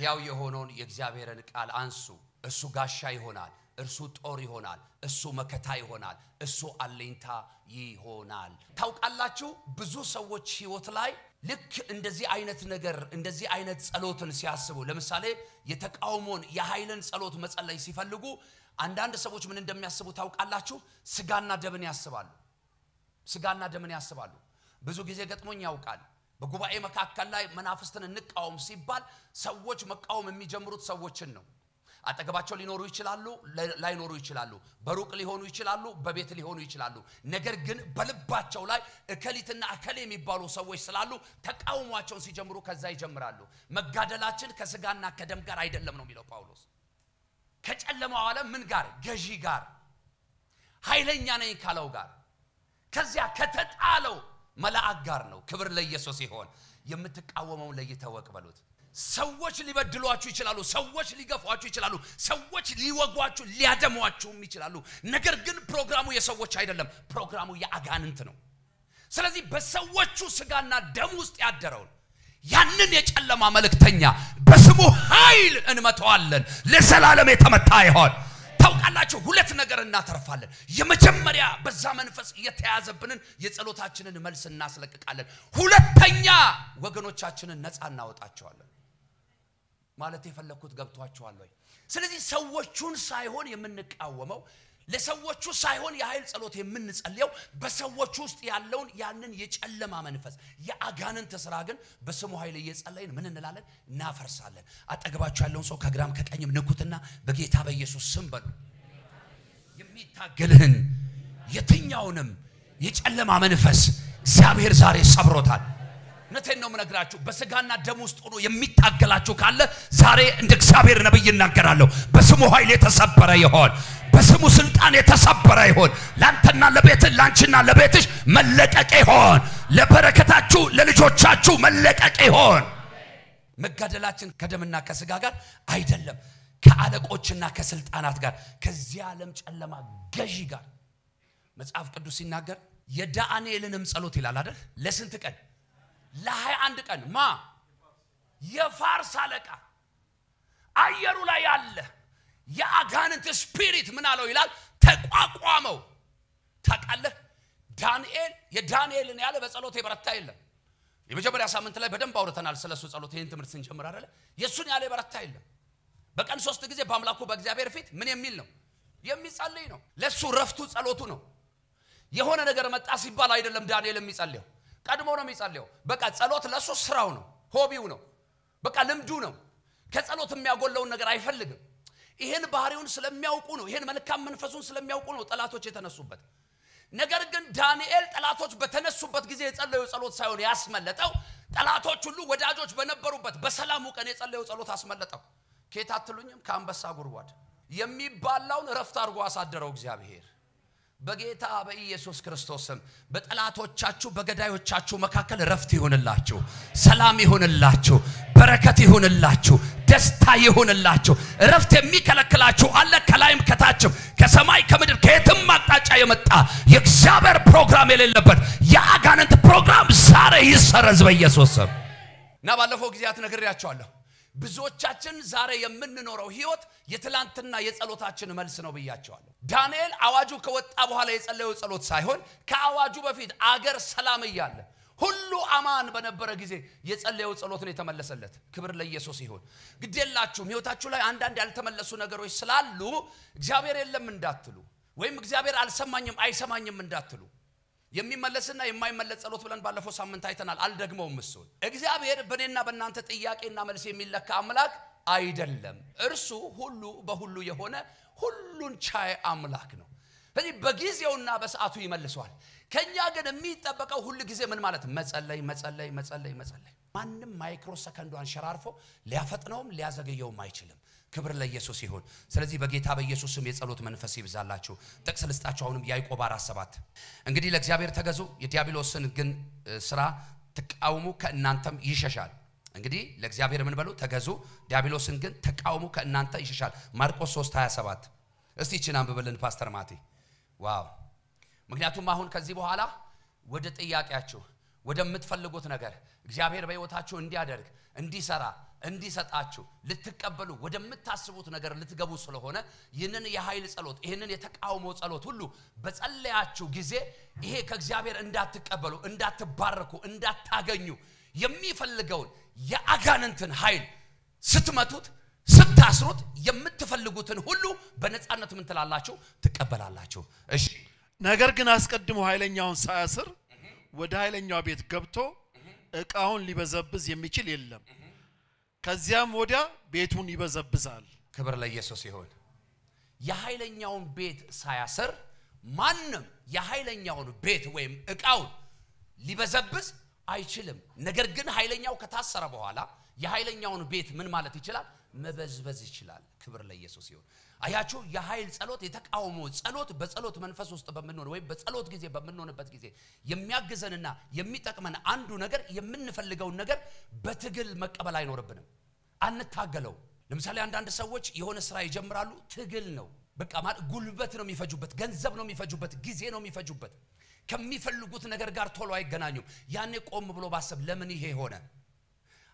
ያው የሆነውን የእግዚአብሔርን ቃል አንሱ እሱ ጋሻ ይሆናል እርሱ ጦር ይሆናል እሱ መከታ ይሆናል እሱ አለኝታ ይሆናል ታውቃላችሁ ብዙ ሰዎች ህይወት ላይ ልክ እንደዚህ አይነት ነገር እንደዚህ አይነት ጸሎትን ሲያስቡ ለምሳሌ የተቃውሞን የኃይልን ጸሎት መጸለይ ሲፈልጉ አንዳንድ ሰዎች ምን እንደሚያስቡ ታውቃላችሁ ስጋና ደምን ያስባሉ ብዙ ጊዜ ገጥሞኝ ያውቃል በጉባኤ መካከል ላይ መናፍስትን እንቃወም ሲባል ሰዎች መቃወም የሚጀምሩት ሰዎችን ነው አጠገባቸው ሊኖሩ ይችላሉ ላይኖሩ ይችላሉ በሩቅ ሊሆኑ ይችላሉ በቤት ሊሆኑ ይችላሉ ነገር ግን በልባቸው ላይ እከሊትና እከሌ የሚባሉ ሰዎች ስላሉ ተቃውሟቸውን ሲጀምሩ ከዛ ይጀምራሉ መጋደላችን ከስጋና ከደም ጋር አይደለም ነው የሚለው ጳውሎስ ከጨለማው ዓለም ምን ጋር ገዢ ጋር ኃይለኛ ነኝ ካለው ጋር ከዚያ ከተጣለው መልአክ ጋር ነው ክብር ለኢየሱስ ይሁን የምትቃወመው ለይተወቅ በሉት ሰዎች ሊበድሏችሁ ይችላሉ ሰዎች ሊገፏችሁ ይችላሉ ሰዎች ሊወጓችሁ ሊያደሟችሁም ይችላሉ ነገር ግን ፕሮግራሙ የሰዎች አይደለም ፕሮግራሙ የአጋንንት ነው ስለዚህ በሰዎቹ ስጋና ደም ውስጥ ያደረው ያንን የጨለማ መልእክተኛ በስሙ ኃይል እንመታዋለን ለዘላለም የተመታ ይሁን ታውቃላችሁ ሁለት ነገር እናተርፋለን የመጀመሪያ በዛ መንፈስ የተያዘብንን የጸሎታችንን መልስ እናስለቅቃለን ሁለተኛ ወገኖቻችንን ነፃ እናወጣቸዋለን ማለት የፈለኩት ገብቷቸዋል ወይ ስለዚህ ሰዎቹን ሳይሆን የምንቃወመው ለሰዎቹ ሳይሆን የኃይል ጸሎት የምንጸልየው በሰዎቹ ውስጥ ያለውን ያንን የጨለማ መንፈስ የአጋንንት ስራ ግን በስሙ ኃይል እየጸለይን ምን እንላለን እናፈርሳለን አጠገባችሁ ያለውን ሰው ከግራም ከቀኝም ንኩትና በጌታ በኢየሱስ ስም በሉ የሚታገልህን የትኛውንም የጨለማ መንፈስ እግዚአብሔር ዛሬ ሰብሮታል ነተን ነው ምነግራችሁ በስጋና ደም ውስጥ ሆኖ የሚታገላችሁ ካለ ዛሬ እንደ እግዚአብሔር ነብይ እናገራለሁ በስሙ ኃይል የተሰበረ ይሆን በስሙ ስልጣን የተሰበረ ይሆን ላንተና ለቤትህ ላንቺና ለቤትሽ መለቀቅ ይሆን ለበረከታችሁ ለልጆቻችሁ መለቀቅ ይሆን መጋደላችን ከደምና ከስጋ ጋር አይደለም ከአለቆችና ከስልጣናት ጋር ከዚህ ዓለም ጨለማ ገዢ ጋር መጽሐፍ ቅዱስ ሲናገር የዳንኤልንም ጸሎት ይላል አይደል ለስንት ቀን ለ21 ቀን የፋርስ አለቃ አየሩ ላይ ያለ የአጋንንት ስፒሪት ምን አለው ይላል ተቋቋመው ታቃለ የዳንኤልን ያለ በጸሎት የበረታ የለም የመጀመሪያ ሳምንት ላይ በደንብ አውርተናል ስለሱ ጸሎት ይሄን ትምህርት ስንጀምር አይደለ የሱን ያለ በረታ የለም በቀን 3 ጊዜ በአምላኩ በእግዚአብሔር ፊት ምን የሚል ነው የሚጸልይ ነው ለሱ ረፍቱ ጸሎቱ ነው የሆነ ነገር መጣ ሲባል አይደለም ዳንኤል የሚጸልየው ቀድሞ ነው የሚጸልየው በቃ ጸሎት ለሱ ስራው ነው ሆቢው ነው በቃ ልምዱ ነው ከጸሎት የሚያጎለውን ነገር አይፈልግም ይሄን ባህሪውን ስለሚያውቁ ነው ይሄን መልካም መንፈሱን ስለሚያውቁ ነው ጠላቶች የተነሱበት ነገር ግን ዳንኤል ጠላቶች በተነሱበት ጊዜ የጸለየው ጸሎት ሳይሆን ያስመለጠው ጠላቶች ሁሉ ወዳጆች በነበሩበት በሰላሙ ቀን የጸለየው ጸሎት አስመለጠው ከታትሉኝም ከአንበሳ ጉርጓድ የሚባላውን ረፍት አርጎ አሳደረው እግዚአብሔር በጌታ በኢየሱስ ክርስቶስም በጠላቶቻችሁ በገዳዮቻችሁ መካከል ረፍት ይሁንላችሁ ሰላም ይሁንላችሁ በረከት ይሁንላችሁ ደስታ ይሁንላችሁ ረፍት የሚከለክላችሁ አለ ከላይም ከታችም ከሰማይ ከምድር ከየትም አቅጣጫ የመጣ የእግዚአብሔር ፕሮግራም የሌለበት የአጋንንት ፕሮግራም ዛሬ ይሰረዝ በኢየሱስ ስም እና ባለፈው ጊዜያት ነግሬያችኋለሁ ብዙዎቻችን ዛሬ የምንኖረው ህይወት የትላንትና የጸሎታችን መልስ ነው ብያቸዋለሁ ዳንኤል አዋጁ ከወጣ በኋላ የጸለየው ጸሎት ሳይሆን ከአዋጁ በፊት አገር ሰላም ይያለ ሁሉ አማን በነበረ ጊዜ የጸለየው ጸሎት ነው የተመለሰለት ክብር ለኢየሱስ ይሁን ግዴላችሁም ህይወታችሁ ላይ አንዳንድ ያልተመለሱ ነገሮች ስላሉ እግዚአብሔር የለም እንዳትሉ ወይም እግዚአብሔር አልሰማኝም አይሰማኝም እንዳትሉ የሚመለስና የማይመለስ ጸሎት ብለን ባለፈው ሳምንት አይተናል አልደግመውም እሱን እግዚአብሔር በእኔና በእናንተ ጥያቄና መልስ የሚለካ አምላክ አይደለም እርሱ ሁሉ በሁሉ የሆነ ሁሉን ቻይ አምላክ ነው ስለዚህ በጊዜውና በሰዓቱ ይመልሰዋል ከኛ ግን የሚጠበቀው ሁሉ ጊዜ ምን ማለት መጸለይ ማንንም ማይክሮ ሰከንዷን ሸራርፎ ሊያፈጥነውም ሊያዘገየውም አይችልም ክብር ለኢየሱስ ይሁን ስለዚህ በጌታ በኢየሱስም የጸሎት መንፈስ ይብዛላችሁ ጥቅስ ልስጣችሁ አሁንም ያዕቆብ 4:7 እንግዲህ ለእግዚአብሔር ተገዙ የዲያብሎስን ግን ስራ ተቃውሙ ከእናንተም ይሸሻል እንግዲህ ለእግዚአብሔር ምን በሉ ተገዙ ዲያብሎስን ግን ተቃውሙ ከእናንተ ይሸሻል ማርቆስ 3:27 እስቲ እቺን አንብበልን ፓስተር ማቲ ዋው ምክንያቱም አሁን ከዚህ በኋላ ወደ ጥያቄያችሁ ወደምትፈልጉት ነገር እግዚአብሔር በህይወታችሁ እንዲያደርግ እንዲሰራ እንዲሰጣችሁ ልትቀበሉ ወደምታስቡት ነገር ልትገቡ ስለሆነ ይህንን የኃይል ጸሎት ይህንን የተቃውሞ ጸሎት ሁሉ በጸለያችሁ ጊዜ ይሄ ከእግዚአብሔር እንዳትቀበሉ እንዳትባረኩ እንዳታገኙ የሚፈልገውን የአጋንንትን ኃይል ስትመቱት ስታስሩት የምትፈልጉትን ሁሉ በነጻነት ምን ትላላችሁ ትቀበላላችሁ እሺ ነገር ግን አስቀድሞ ኃይለኛውን ሳያስር ወደ ኃይለኛው ቤት ገብቶ እቃውን ሊበዘብዝ የሚችል የለም ከዚያም ወዲያ ቤቱን ይበዘብዛል ክብር ለኢየሱስ ይሁን የኃይለኛውን ቤት ሳያስር ማንንም የኃይለኛውን ቤት ወይም እቃውን ሊበዘብዝ አይችልም ነገር ግን ኃይለኛው ከታሰረ በኋላ የኃይለኛውን ቤት ምን ማለት ይችላል መበዝበዝ ይችላል ክብር ለኢየሱስ ይሁን አያችሁ የኃይል ጸሎት የተቃውሞ ጸሎት በጸሎት መንፈስ ውስጥ በመኖር ወይ በጸሎት ጊዜ በመኖርበት ጊዜ የሚያግዘንና የሚጠቅመን አንዱ ነገር የምንፈልገው ነገር በትግል መቀበል አይኖርብንም አንታገለው ለምሳሌ አንዳንድ ሰዎች የሆነ ስራ ይጀምራሉ ትግል ነው በቃ ማለት ጉልበት ነው የሚፈጁበት ገንዘብ ነው የሚፈጁበት ጊዜ ነው የሚፈጁበት ከሚፈልጉት ነገር ጋር ቶሎ አይገናኙም ያኔ ቆም ብሎ ባሰብ ለምን ይሄ ሆነ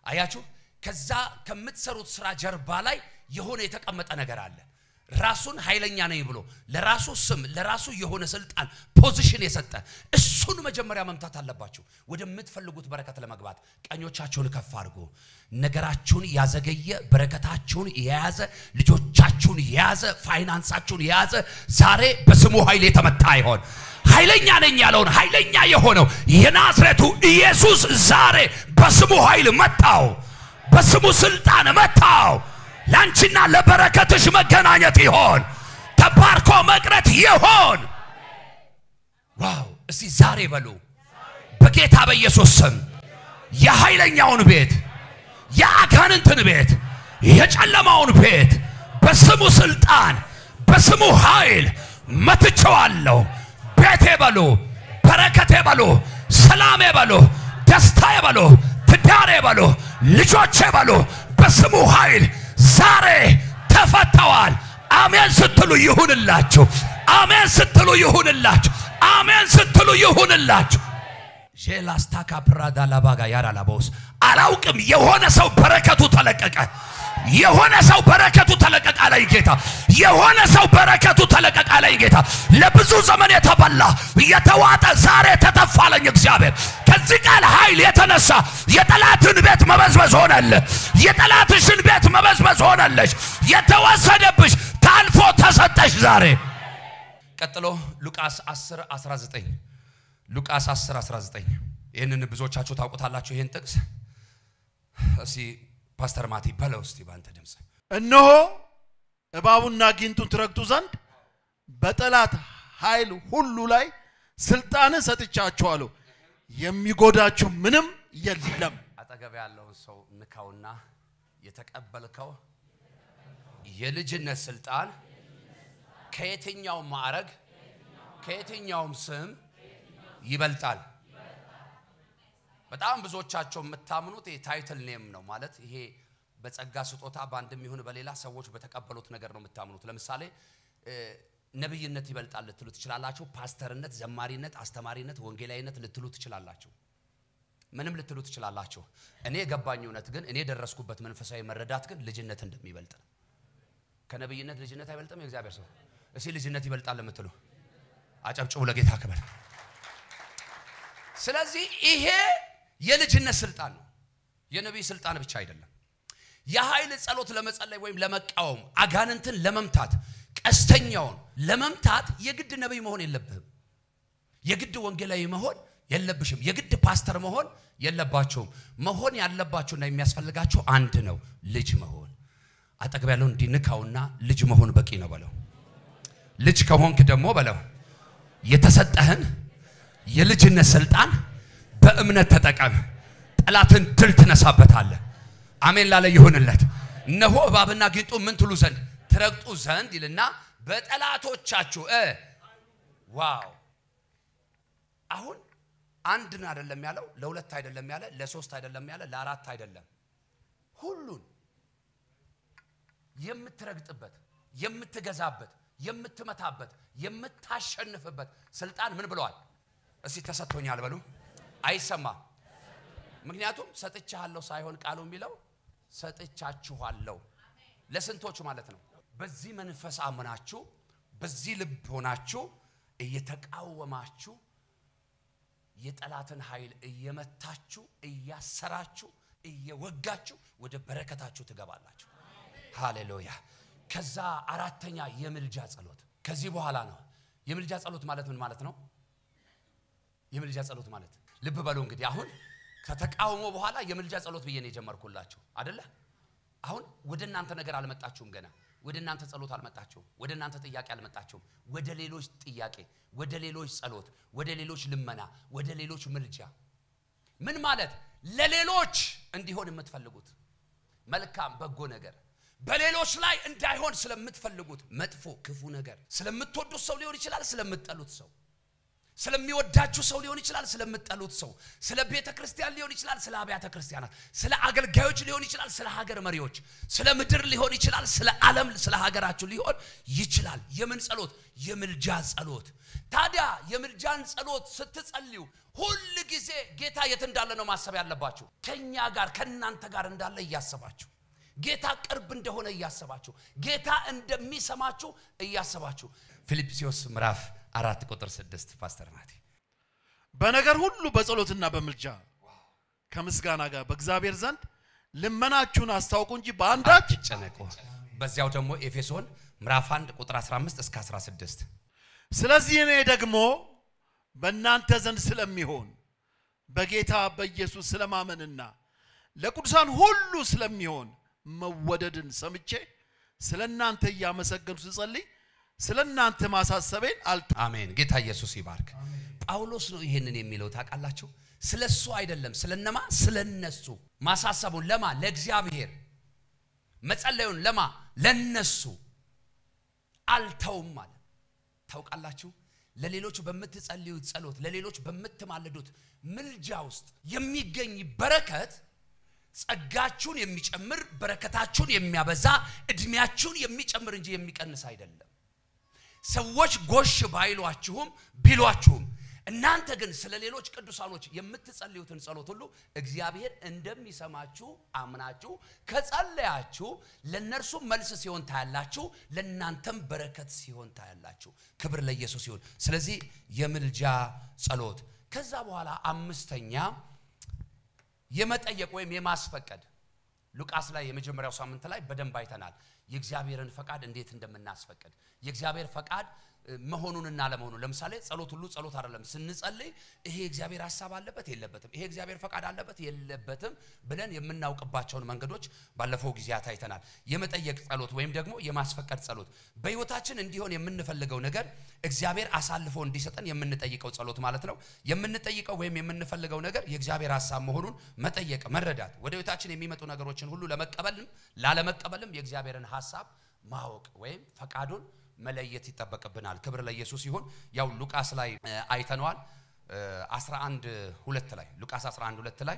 አያችሁ ከዛ ከምትሰሩት ስራ ጀርባ ላይ የሆነ የተቀመጠ ነገር አለ ራሱን ኃይለኛ ነኝ ብሎ ለራሱ ስም ለራሱ የሆነ ስልጣን ፖዚሽን የሰጠ እሱን መጀመሪያ መምታት አለባችሁ ወደምትፈልጉት በረከት ለመግባት ቀኞቻችሁን ከፍ አድርጉ ነገራችሁን ያዘገየ በረከታችሁን የያዘ ልጆቻችሁን የያዘ ፋይናንሳችሁን የያዘ ዛሬ በስሙ ኃይል የተመታ ይሆን ኃይለኛ ነኝ ያለውን ኃይለኛ የሆነው የናዝሬቱ ኢየሱስ ዛሬ በስሙ ኃይል መጣው በስሙ ስልጣን መጣው ላንቺና ለበረከትሽ መገናኘት ይሆን ተባርኮ መቅረት ይሆን ዋው እስቲ ዛሬ በሉ በጌታ በኢየሱስ ስም የኃይለኛውን ቤት የአጋንንትን ቤት የጨለማውን ቤት በስሙ ስልጣን በስሙ ኃይል መትቸዋለሁ ቤቴ በሉ በረከቴ በሉ ሰላሜ በሉ ደስታዬ በሉ ትዳሬ በሉ ልጆቼ በሉ በስሙ ኃይል ዛሬ ተፈተዋል አሜን ስትሉ ይሁንላችሁ አሜን ስትሉ ይሁንላችሁ አሜን ስትሉ ይሁንላችሁ ጄላስታካ ፕራዳ ላባጋ ያራላቦስ አላውቅም የሆነ ሰው በረከቱ ተለቀቀ የሆነ ሰው በረከቱ ተለቀቀ ላይ ጌታ የሆነ ሰው በረከቱ ተለቀቀ ላይ ጌታ ለብዙ ዘመን የተበላ የተዋጠ ዛሬ ተተፋለኝ እግዚአብሔር ከዚህ ቃል ኃይል የተነሳ የጠላትን ቤት መበዝበዝ ሆነለ የጠላትሽን ቤት መበዝበዝ ሆነለሽ የተወሰደብሽ ታልፎ ተሰጠሽ ዛሬ ቀጥሎ ሉቃስ 10:19 ሉቃስ 10:19 ይሄንን ብዙዎቻችሁ ታውቁታላችሁ ይሄን ጥቅስ እሺ ፓስተር ማቲ በለው እስቲ ባንተ ድምጽ እነሆ እባቡና ጊንጡን ትረግጡ ዘንድ በጠላት ኃይል ሁሉ ላይ ስልጣን ሰጥቻችኋለሁ የሚጎዳችሁ ምንም የለም አጠገብ ያለው ሰው ንካውና የተቀበልከው የልጅነት ስልጣን ከየትኛው ማዕረግ ከየትኛው ስም ይበልጣል በጣም ብዙዎቻችሁ የምታምኑት የታይትል ኔም ነው ማለት ይሄ በጸጋ ስጦታ ባንድም ይሁን በሌላ ሰዎች በተቀበሉት ነገር ነው የምታምኑት ለምሳሌ ነብይነት ይበልጣል ልትሉ ትችላላችሁ ፓስተርነት ዘማሪነት አስተማሪነት ወንጌላዊነት ልትሉ ትችላላችሁ ምንም ልትሉ ትችላላችሁ እኔ የገባኝ እውነት ግን እኔ ደረስኩበት መንፈሳዊ መረዳት ግን ልጅነት እንደሚበልጥ ከነብይነት ልጅነት አይበልጥም የእግዚአብሔር ሰው እሺ ልጅነት ይበልጣል ለምትሉ አጨብጭቡ ለጌታ ክብር ስለዚህ ይሄ የልጅነት ስልጣን ነው የነብይ ስልጣን ብቻ አይደለም የኃይል ጸሎት ለመጸለይ ወይም ለመቃወም አጋንንትን ለመምታት ቀስተኛውን ለመምታት የግድ ነብይ መሆን የለብህም የግድ ወንጌላዊ መሆን የለብሽም የግድ ፓስተር መሆን የለባችሁም መሆን ያለባችሁና የሚያስፈልጋችሁ አንድ ነው ልጅ መሆን አጠገብ ያለው እንዲንካውና ልጅ መሆን በቂ ነው በለው ልጅ ከሆንክ ደግሞ በለው የተሰጠህን የልጅነት ስልጣን በእምነት ተጠቀም ጠላትን ድል ትነሳበታለህ አሜን ላለ ይሁንለት እነሆ እባብና ጊንጡ ምን ትሉ ዘንድ ትረግጡ ዘንድ ይልና በጠላቶቻችሁ ዋው አሁን አንድን አይደለም ያለው ለሁለት አይደለም ያለ ለሶስት አይደለም ያለ ለአራት አይደለም ሁሉን የምትረግጥበት የምትገዛበት የምትመታበት የምታሸንፍበት ስልጣን ምን ብለዋል እስቲ ተሰጥቶኛል በሉ አይሰማ ምክንያቱም ሰጥቻለሁ ሳይሆን ቃሉ የሚለው ሰጥቻችኋለሁ ለስንቶች ማለት ነው በዚህ መንፈስ አምናችሁ በዚህ ልብ ሆናችሁ እየተቃወማችሁ የጠላትን ኃይል እየመታችሁ እያሰራችሁ እየወጋችሁ ወደ በረከታችሁ ትገባላችሁ ሃሌሉያ ከዛ አራተኛ የምልጃ ጸሎት ከዚህ በኋላ ነው የምልጃ ጸሎት ማለት ምን ማለት ነው የምልጃ ጸሎት ማለት ልብ በሉ እንግዲህ አሁን ከተቃውሞ በኋላ የምልጃ ጸሎት ብዬ ነው የጀመርኩላችሁ አይደለ አሁን ወደናንተ ነገር አልመጣችሁም ገና ወደናንተ ጸሎት አልመጣችሁም ወደናንተ ጥያቄ አልመጣችሁም ወደ ሌሎች ጥያቄ ወደ ሌሎች ጸሎት ወደ ሌሎች ልመና ወደ ሌሎች ምልጃ ምን ማለት ለሌሎች እንዲሆን የምትፈልጉት መልካም በጎ ነገር በሌሎች ላይ እንዳይሆን ስለምትፈልጉት መጥፎ ክፉ ነገር ስለምትወዱት ሰው ሊሆን ይችላል ስለምትጠሉት ሰው ስለሚወዳችሁ ሰው ሊሆን ይችላል ስለምትጠሉት ሰው ስለ ቤተ ክርስቲያን ሊሆን ይችላል ስለ አብያተ ክርስቲያናት ስለ አገልጋዮች ሊሆን ይችላል ስለ ሀገር መሪዎች ስለ ምድር ሊሆን ይችላል ስለ ዓለም ስለ ሀገራችሁ ሊሆን ይችላል የምን ጸሎት የምልጃ ጸሎት ታዲያ የምልጃን ጸሎት ስትጸልዩ ሁሉ ጊዜ ጌታ የት እንዳለ ነው ማሰብ ያለባችሁ ከኛ ጋር ከናንተ ጋር እንዳለ ያያሰባችሁ ጌታ ቅርብ እንደሆነ ያያሰባችሁ ጌታ እንደሚሰማችሁ ያያሰባችሁ ፊልጵስዩስ ምዕራፍ 4 ቁጥር 6 ፓስተር ናቲ በነገር ሁሉ በጸሎትና በምልጃ ከምስጋና ጋር በእግዚአብሔር ዘንድ ልመናችሁን አስታውቁ እንጂ በአንዳች አትጨነቁ በዚያው ደግሞ ኤፌሶን ምዕራፍ 1 ቁጥር 15 እስከ 16 ስለዚህ እኔ ደግሞ በእናንተ ዘንድ ስለሚሆን በጌታ በኢየሱስ ስለማመንና ለቅዱሳን ሁሉ ስለሚሆን መወደድን ሰምቼ ስለናንተ ያመሰገንኩ ስጸልይ ስለናንተ ማሳሰቤን አሜን ጌታ ኢየሱስ ይባርክ ጳውሎስ ነው ይሄንን የሚለው ታውቃላችሁ ስለሱ አይደለም ስለነማ ስለነሱ ማሳሰቡን ለማ ለእግዚአብሔር መጸለዩን ለማ ለነሱ አልተውም ማለት ታውቃላችሁ ለሌሎች በመትጸልዩት ጸሎት ለሌሎች በመትማለዱት ምልጃ ውስጥ የሚገኝ በረከት ጸጋችሁን የሚጨምር በረከታችሁን የሚያበዛ እድሜያችሁን የሚጨምር እንጂ የሚቀንስ አይደለም ሰዎች ጎሽ ባይሏችሁም ቢሏችሁም እናንተ ግን ስለ ሌሎች ቅዱሳኖች የምትጸልዩትን ጸሎት ሁሉ እግዚአብሔር እንደሚሰማችሁ አምናችሁ ከጸለያችሁ ለነርሱ መልስ ሲሆን ታያላችሁ ለናንተም በረከት ሲሆን ታያላችሁ ክብር ለኢየሱስ ይሁን ስለዚህ የምልጃ ጸሎት ከዛ በኋላ አምስተኛ የመጠየቅ ወይም የማስፈቀድ ሉቃስ ላይ የመጀመሪያው ሳምንት ላይ በደንብ አይተናል የእግዚአብሔርን ፈቃድ እንዴት እንደምናስፈቅድ የእግዚአብሔር ፈቃድ መሆኑንና ለመሆኑ ለምሳሌ ጸሎት ሁሉ ጸሎት አይደለም ስንጸልይ ይሄ እግዚአብሔር ሐሳብ አለበት የለበትም ይሄ እግዚአብሔር ፈቃድ አለበት የለበትም ብለን የምናውቅባቸውን መንገዶች ባለፈው ጊዜያት አይተናል የመጠየቅ ጸሎት ወይም ደግሞ የማስፈቀድ ጸሎት በህይወታችን እንዲሆን የምንፈልገው ነገር እግዚአብሔር አሳልፎ እንዲሰጠን የምንጠይቀው ጸሎት ማለት ነው የምንጠይቀው ወይም የምንፈልገው ነገር የእግዚአብሔር ሐሳብ መሆኑን መጠየቅ መረዳት ወደ ህይወታችን የሚመጡ ነገሮችን ሁሉ ለመቀበልም ላለመቀበልም የእግዚአብሔርን ሐሳብ ማወቅ ወይም ፈቃዱን መለየት ይተበቀብናል ክብር ለኢየሱስ ይሁን ያው ሉቃስ ላይ አይተናል 11:2 ላይ ሉቃስ 11:2 ላይ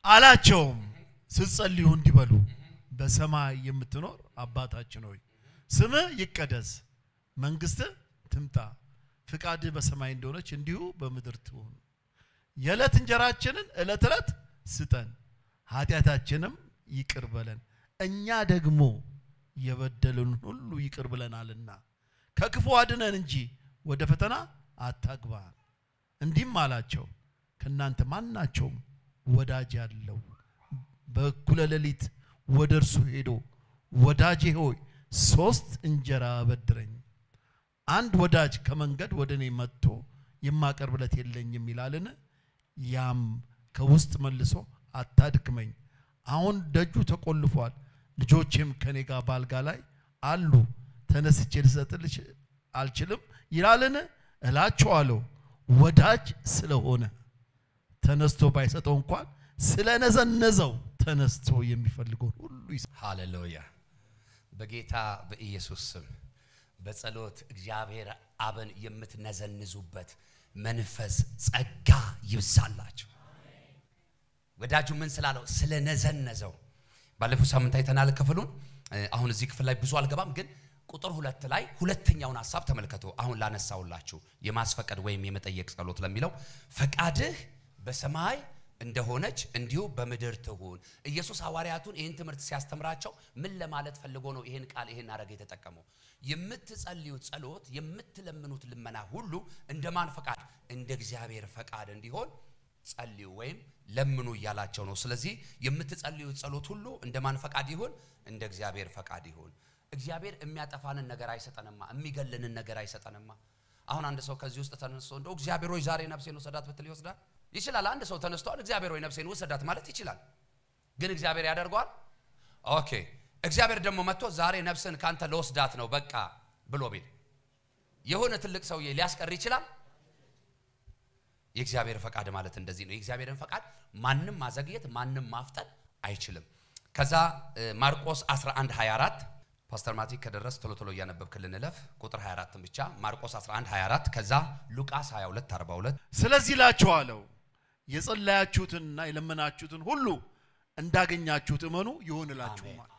አላቸውም ስትጸልዩ እንዲበሉ በሰማይ የምትኖር አባታችን ሆይ ስምህ ይቀደስ መንግስትህ ትምጣ ፍቃድህ በሰማይ እንደሆነች እንዲሁ በምድር ትሁን የዕለት እንጀራችንን ዕለት ዕለት ስጠን ኃጢያታችንም ይቅር በለን እኛ ደግሞ የበደሉን ሁሉ ይቅር ብለናልና ከክፉ አድነን እንጂ ወደ ፈተና አታግባን እንዲህም አላቸው ከናንተ ማናቸውም ወዳጅ ያለው በእኩለ ሌሊት ወደርሱ ሄዶ ወዳጄ ሆይ 3 እንጀራ አበድረኝ አንድ ወዳጅ ከመንገድ ወደኔ መጥቶ የማቀርብለት የለኝም ይላልን ያም ከውስጥ መልሶ አታድክመኝ አሁን ደጁ ተቆልፏል ልጆቼም ከኔ ጋር ባልጋ ላይ አሉ ተነስቼ ልሰጥልሽ አልችልም ይላልን እላችኋለሁ ወዳጅ ስለሆነ ተነስቶ ባይሰጠው እንኳን ስለነዘነዘው ተነስቶ የሚፈልገው ሁሉ ሃሌሉያ በጌታ በኢየሱስ ስም በጸሎት እግዚአብሔር አብን የምትነዘንዙበት መንፈስ ጸጋ ይብዛላችሁ ወዳጁ ምን ስላለው ስለነዘነዘው ባለፈው ሳምንት አይተናል ክፍሉን አሁን እዚህ ክፍል ላይ ብዙ አልገባም ግን ቁጥር 2 ላይ ሁለተኛውን ሐሳብ ተመልከቱ አሁን ላነሳውላችሁ የማስፈቀድ ወይም የመጠየቅ ጸሎት ለሚለው ፈቃድህ በሰማይ እንደሆነች እንዲሁ በመድር ትሁን ኢየሱስ ሐዋርያቱን ይሄን ትምህርት ሲያስተምራቸው ምን ለማለት ፈልጎ ነው ይሄን ቃል ይሄን አረገ የተጠቀመው የምትጸልዩት ጸሎት የምትለምኑት ልመና ሁሉ እንደማን ፈቃድ እንደ እግዚአብሔር ፈቃድ እንዲሆን ጸልዩ ወይም ለምኑ ይያላቸው ነው ስለዚህ የምትጸልዩት ጸሎት ሁሉ እንደማን ፈቃድ ይሁን እንደ እግዚአብሔር ፈቃድ ይሁን እግዚአብሔር የሚያጠፋንን ነገር አይሰጠንማ የሚገለንን ነገር አይሰጠንማ አሁን አንድ ሰው ከዚህ ውስጥ ተነስቶ እንደው እግዚአብሔር ሆይ ዛሬ ነፍሴን ወሰዳት ብትል ይወስዳል ይችላል አንድ ሰው ተነስቷል እግዚአብሔር ሆይ ነፍሴን ወሰዳት ማለት ይችላል ግን እግዚአብሔር ያደርጋል ኦኬ እግዚአብሔር ደግሞ መጥቶ ዛሬ ነፍስን ካንተ ለወስዳት ነው በቃ ብሎ ቢል የሆነ ትልቅ ሰውዬ ሊያስቀር ይችላል የእግዚአብሔር ፈቃድ ማለት እንደዚህ ነው የእግዚአብሔርን ፈቃድ ማንንም ማዘግየት ማንንም ማፍጠን አይችልም ከዛ ማርቆስ 11:24 ፓስተር ማቲ ከደረስ ቶሎ ያነበብክልን ለፍ ቁጥር 24 ብቻ ማርቆስ 11:24 ከዛ ሉቃስ 22:42 ስለዚህ ላችኋለሁ የጸለያችሁትና የለመናችሁትን ሁሉ እንዳገኛችሁት እመኑ ይሆንላችኋል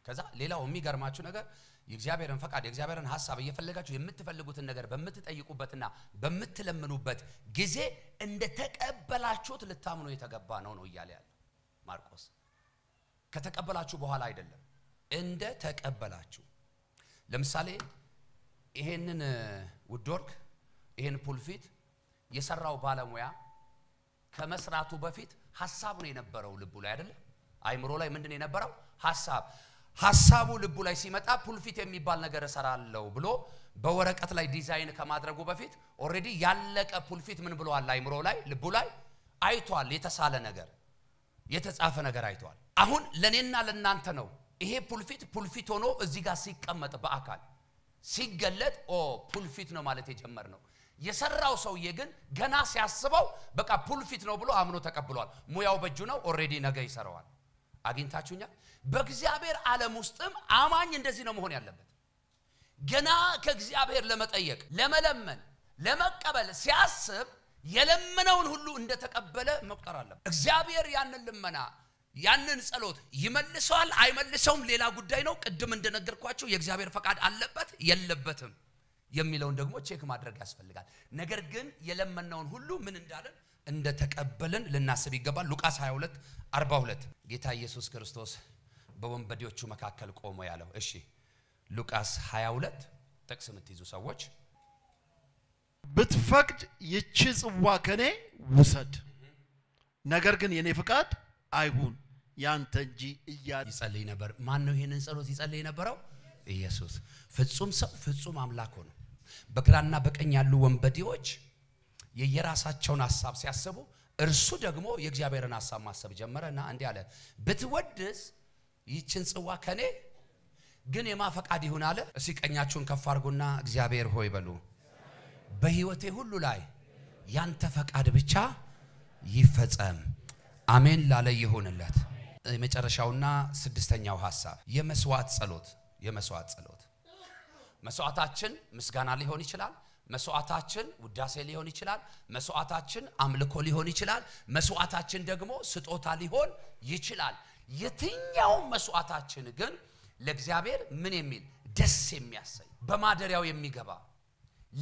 ከዛ ሌላው የሚገርማችሁ ነገር የእግዚአብሔርን ፈቃድ የእግዚአብሔርን ሐሳብ እየፈለጋችሁ የምትፈልጉትን ነገር በምትጠይቁበትና በምትለምኑበት ጊዜ እንደተቀበላችሁት ልታምኑ የተገባ ነው ይያለ ያለው ማርቆስ ከተቀበላችሁ በኋላ አይደለም እንደ ተቀበላችሁ ለምሳሌ ይሄንን ውድወርክ ይሄን ፑልፊት የሰራው ባለሙያ ከመስራቱ በፊት ሐሳብ ነው የነበረው ልቡ ላይ አይደለ አይምሮ ላይ ምንድነው የነበረው ሐሳቡ ልቡ ላይ ሲመጣ ፑልፊት የሚባል ነገር እሰራለሁ ብሎ በወረቀት ላይ ዲዛይን ከማድረጉ በፊት ኦሬዲ ያለቀ ፑልፊት ምን ብሎአል አይምሮ ላይ ልቡ ላይ አይቷል የተሳለ ነገር የተጻፈ ነገር አይቷል አሁን ለኔና ለናንተ ነው ይሄ ፑልፊት ሆኖ እዚህ ጋር ሲቀመጥ በአካል ሲገለጥ ፑልፊት ነው ማለት የጀመርነው የሰራው ሰውዬ ግን ገና ሲያስበው በቃ ፑልፊት ነው ብሎ አምኖ ተቀብሏል ሙያው በእጁ ነው ኦሬዲ ነገ ይሰራዋል አግኝታችሁኛል በእግዚአብሔር ዓለም ውስጥም አማኝ እንደዚህ ነው መሆን ያለበት ገና ከእግዚአብሔር ለመጠየቅ ለመለመን ለመቀበል ሲያስብ የለመነውን ሁሉ እንደተቀበለ መቁጠር አለበት እግዚአብሔር ያንን ልመና ያንን ጸሎት ይመልሰዋል አይመልሰውም ሌላ ጉዳይ ነው ቅድም እንደነገርኳችሁ የእግዚአብሔር ፈቃድ አለበት የለበትም የሚለውን ደግሞ ቼክ ማድረግ ያስፈልጋል ነገር ግን የለመነውን ሁሉ ምን እንዳለን እንደተቀበልን ልናስብ ይገባል ሉቃስ 22:42 ጌታ ኢየሱስ ክርስቶስ በወንበዴዎቹ መካከል ቆሞ ያለው እሺ ሉቃስ 22 ጥቅስ የምትይዙ ሰዎች ብትፈቅድ ይቺ ጽዋ ከኔ ውሰድ ነገር ግን የኔ ፈቃድ አይሁን ያንተ እንጂ ይጸልይ ነበር ማን ነው ይሄንን ጸሎት ይጸልይ ነበረው ኢየሱስ ፍጹም ሰው ፍጹም አምላክ ሆኖ በግራና በቀኝ ያሉ ወንበዴዎች የየራሳቸውን ሐሳብ ሲያስቡ እርሱ ደግሞ የእግዚአብሔርን ሐሳብ ማሰብ ጀመረና እንዲህ አለ ብትወድስ ይችን ጽዋ ከኔ ግን የማፈቃድ ይሁን አለ እሺ ቀኛችሁን ከፍ አድርጉና እግዚአብሔር ሆይ በሉ በህይወቴ ሁሉ ላይ ያንተ ፈቃድ ብቻ ይፈጸም አሜን ላለ ይሁንለት የመጨረሻውና ስድስተኛው ሐሳብ የመስዋዕት ጸሎት መስዋዕታችን ምስጋና ሊሆን ይችላል መስዋዕታችን ውዳሴ ሊሆን ይችላል መስዋዕታችን አምልኮ ሊሆን ይችላል መስዋዕታችን ደግሞ ስጦታ ሊሆን ይችላል የትኛው መስዋዕታችን ግን ለእግዚአብሔር ምን የሚል ደስ የሚያሰኝ በማደሪያው የሚገባ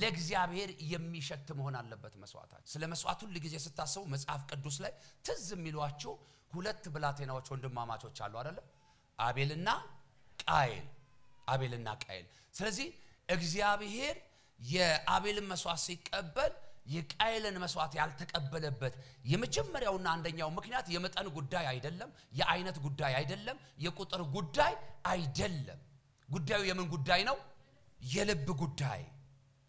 ለእግዚአብሔር የሚሸት መሆን አለበት መስዋዕታችን ስለ መስዋዕቱ ለጊዜ ስታስቡ መጽሐፍ ቅዱስ ላይ ትዝ የሚሏቸው ሁለት ብላቴናዎች ወንድማማቾች አሉ አይደል አቤልና ቃየል ስለዚህ እግዚአብሔር የአቤልን መስዋዕት ሲቀበል የቃየልን መስዋዕት ያልተቀበለበት የመጀመሪያውና አንደኛው ምክንያት የመጠን ጉዳይ አይደለም፣ የአይነት ጉዳይ አይደለም፣ የቁጥር ጉዳይ አይደለም። ጉዳዩ የምን ጉዳይ ነው? የልብ ጉዳይ።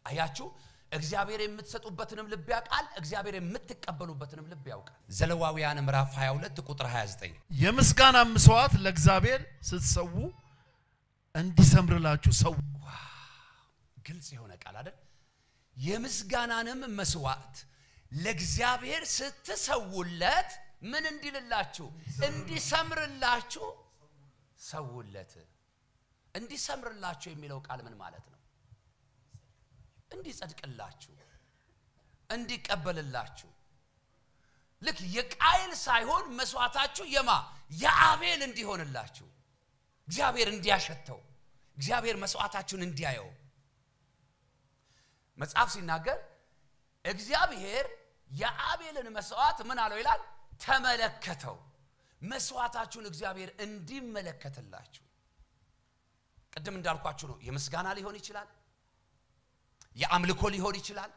አያችሁ እግዚአብሔር የምትሰጡበትንም ልብ ያውቃል፣ እግዚአብሔር የምትቀበሉበትንም ልብ ያውቃል። ዘሌዋውያን ምዕራፍ 22 ቁጥር 29 የምስጋና መስዋዕት ለእግዚአብሔር ስትሰዉ እንዲሰምርላችሁ ሰው። ግልጽ የሆነ ቃል አይደል? የምስጋናንም መስዋዕት ለእግዚአብሔር ስትሰውለት ምን እንዲልላችሁ? እንዲሰምርላችሁ ሰውለት። እንዲሰምርላችሁ የሚለው ቃል ምን ማለት ነው? እንዲጸድቅላችሁ፣ እንዲቀበልላችሁ። ልክ የቃየል ሳይሆን መስዋዕታችሁ የአቤል እንዲሆንላችሁ፣ እግዚአብሔር እንዲያሸተው፣ እግዚአብሔር መስዋዕታችሁን እንዲያየው። መጽሐፍ ሲናገር እግዚአብሔር የአቤልን መስዋዕት ምን አለው ይላል? ተመለከተው። መስዋዕታችሁን እግዚአብሔር እንዲመለከትላችሁ። ቅድም እንዳልኳችሁ ነው። የምስጋና ሊሆን ይችላል፣ የአምልኮ ሊሆን ይችላል፣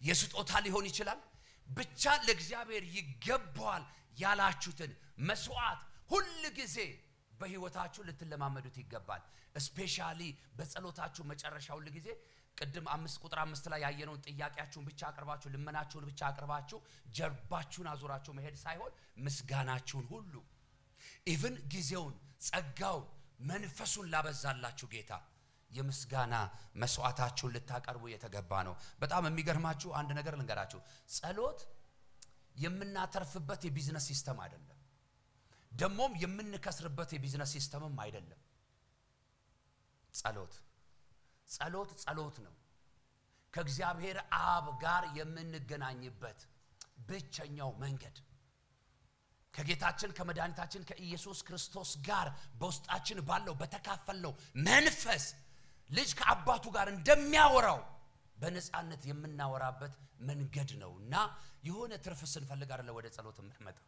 የስጦታ ሊሆን ይችላል። ብቻ ለእግዚአብሔር ይገባዋል ያላችሁትን መስዋዕት ሁሉ ጊዜ በህይወታችሁ ልትለማመዱት ይገባል። ስፔሻሊ በጸሎታችሁ መጨረሻ ሁሉ ጊዜ ቅድም 5 ቁጥር 5 ላይ ያየነውን ጥያቄያችሁን ብቻ አቅርባችሁ ልመናችሁን ብቻ አቅርባችሁ ጀርባችሁን አዙራችሁ መሄድ ሳይሆን ምስጋናችሁን ሁሉ ኢቭን ጊዜውን ጸጋውን መንፈሱን ላበዛላችሁ ጌታ የምስጋና መስዋዕታችሁን ልታቀርቡ የተገባ ነው። በጣም የሚገርማችሁ አንድ ነገር ልንገራችሁ። ጸሎት የምናተርፍበት የቢዝነስ ሲስተም አይደለም፣ ደሞም የምንከስርበት የቢዝነስ ሲስተምም አይደለም። ጸሎት ነው። ከእግዚአብሔር አብ ጋር የምንገናኝበት ብቸኛው መንገድ ከጌታችን ከመድኃኒታችን ከኢየሱስ ክርስቶስ ጋር በውስጣችን ባለው በተካፈለው መንፈስ ልጅ ከአባቱ ጋር እንደሚያወራው በነጻነት የምናወራበት መንገድ ነውና የሆነ ትርፍ ስንፈልግ አይደለም ወደ ጸሎት የምንመጣው፣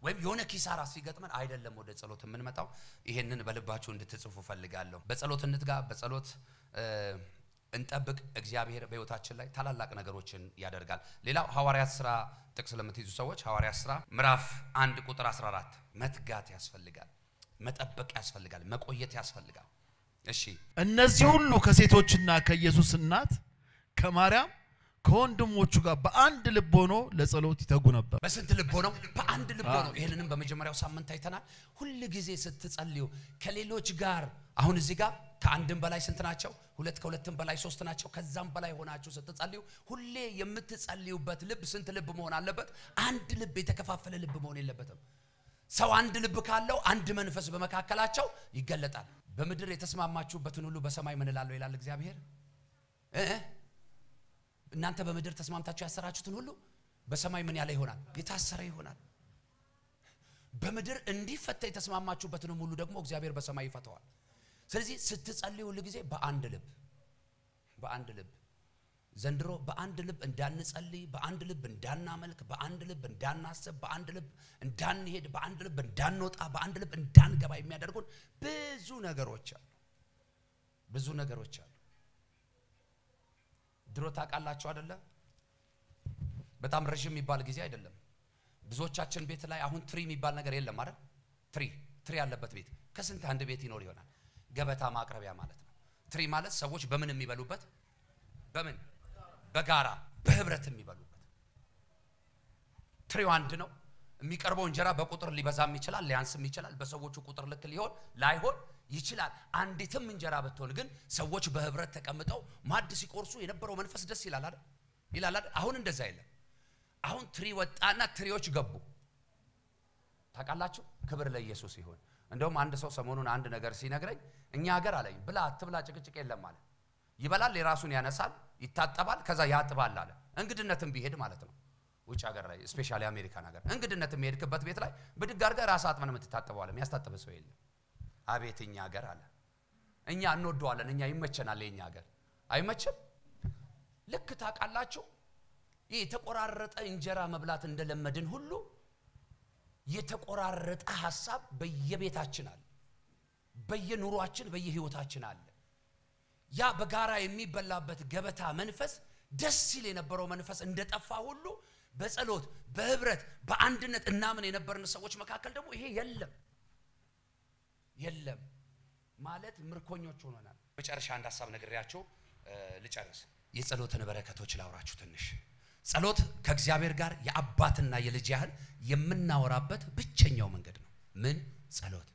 ወይም የሆነ ኪሳራ ሲገጥመን አይደለም ወደ ጸሎት የምንመጣው። ይሄንን በልባችሁ እንድትጽፉ ፈልጋለሁ። በጸሎት እንትጋ፣ በጸሎት እንጠብቅ። እግዚአብሔር በህይወታችን ላይ ታላላቅ ነገሮችን ያደርጋል። ሌላው ሐዋርያት ሥራ ጥቅስ ለምትይዙ ሰዎች ሐዋርያት ሥራ ምዕራፍ 1 ቁጥር 14 መትጋት ያስፈልጋል፣ መጠበቅ ያስፈልጋል፣ መቆየት ያስፈልጋል። እሺ እነዚህ ሁሉ ከሴቶችና ከኢየሱስ እናት ከማርያም ከወንድሞቹ ጋር በአንድ ልብ ሆኖ ለጸሎት ይተጉ ነበር። በስንት ልብ ሆነው? በአንድ ልብ ሆነው። ይሄንንም በመጀመሪያው ሳምንት አይተናል። ሁሉ ጊዜ ስትጸልዩ ከሌሎች ጋር አሁን እዚህ ጋር ከአንድም በላይ ስንት ናቸው? ሁለት፣ ከሁለትም በላይ ሶስት ናቸው። ከዛም በላይ ሆናችሁ ስትጸልዩ ሁሌ የምትጸልዩበት ልብ ስንት ልብ መሆን አለበት? አንድ ልብ፣ የተከፋፈለ ልብ መሆን የለበትም። ሰው አንድ ልብ ካለው አንድ መንፈስ በመካከላቸው ይገለጣል። በምድር የተስማማችሁበትን ሁሉ በሰማይ ምን እላለሁ ይላል እግዚአብሔር። እናንተ በምድር ተስማምታችሁ ያሰራችሁትን ሁሉ በሰማይ ምን ያለ ይሆናል? የታሰረ ይሆናል። በምድር እንዲፈታ የተስማማችሁበትን ሁሉ ደግሞ እግዚአብሔር በሰማይ ይፈታዋል። ስለዚህ ስትጸልዩ ሁሉ ጊዜ በአንድ ልብ ዘንድሮ በአንድ ልብ እንዳንጸልይ፣ በአንድ ልብ እንዳናመልክ፣ በአንድ ልብ እንዳናስብ፣ በአንድ ልብ እንዳንሄድ፣ በአንድ ልብ እንዳንወጣ፣ በአንድ ልብ እንዳንገባ የሚያደርጉን ብዙ ነገሮች አሉ። ድሮ ታውቃላችሁ አይደለ? በጣም ረጅም የሚባል ጊዜ አይደለም። ብዙዎቻችን ቤት ላይ አሁን ትሪ የሚባል ነገር የለም አይደል? ትሪ ያለበት ቤት ከስንት አንድ ቤት ይኖር ይሆናል። ገበታ ማቅረቢያ ማለት ነው። ትሪ ማለት ሰዎች በምን የሚበሉበት? በጋራ በህብረት የሚበሉበት። ትሪው አንድ ነው። የሚቀርበው እንጀራ በቁጥር ሊበዛም ይችላል፣ ሊያንስም ይችላል። በሰዎቹ ቁጥር ልክ ላይሆን ይችላል። አንዲትም እንጀራ ብትሆን ግን ሰዎች በህብረት ተቀምጠው ማድ ሲቆርሱ የነበረው መንፈስ ደስ ይላል አይደል? አሁን እንደዛ አይደለም። አሁን ትሪ ወጣና ትሪዎች ገቡ። ታውቃላችሁ? ክብር ለኢየሱስ ይሁን። እንደውም አንድ ሰው ሰሞኑን አንድ ነገር ሲነግረኝ እኛ ሀገር አለኝ ብላ አትብላ ጭቅጭቅ የለም ማለት ይበላል፣ የራሱን ያነሳል፣ ይታጠባል፣ ከዛ ያጥባል አለ። እንግድነትም ቢሄድ ማለት ነው ውጭ ሀገር ላይ ስፔሻሊ አሜሪካን ሀገር እንግድነትም ሄድክበት ቤት ላይ ብድግ አድርገህ ራስህ አጥበህ ነው የምትታጠበው አለ። የሚያስታጥብ ሰው የለም። አቤት እኛ ሀገር አለ። እኛ እንወደዋለን፣ እኛ ይመቸናል። የኛ ሀገር አይመችም? ልክ ታውቃላችሁ? ይሄ የተቆራረጠ እንጀራ መብላት እንደለመድን ሁሉ የተቆራረጠ ሐሳብ በየቤታችን አለ፣ በየኑሯችን በየህይወታችን አለ። ያ በጋራ የሚበላበት ገበታ መንፈስ ደስ ሲል የነበረው መንፈስ እንደጠፋ ሁሉ በጸሎት በህብረት በአንድነት እናምን የነበርን ሰዎች መካከል ደግሞ ይሄ የለም ማለት ምርኮኞች ሆነናል። መጨረሻ አንድ ሐሳብ ነግሬያችሁ ልጨርስ። የጸሎትን በረከቶች ላውራችሁ ትንሽ። ጸሎት ከእግዚአብሔር ጋር የአባትና የልጅ ያህል የምናወራበት ብቸኛው መንገድ ነው። ምን ጸሎት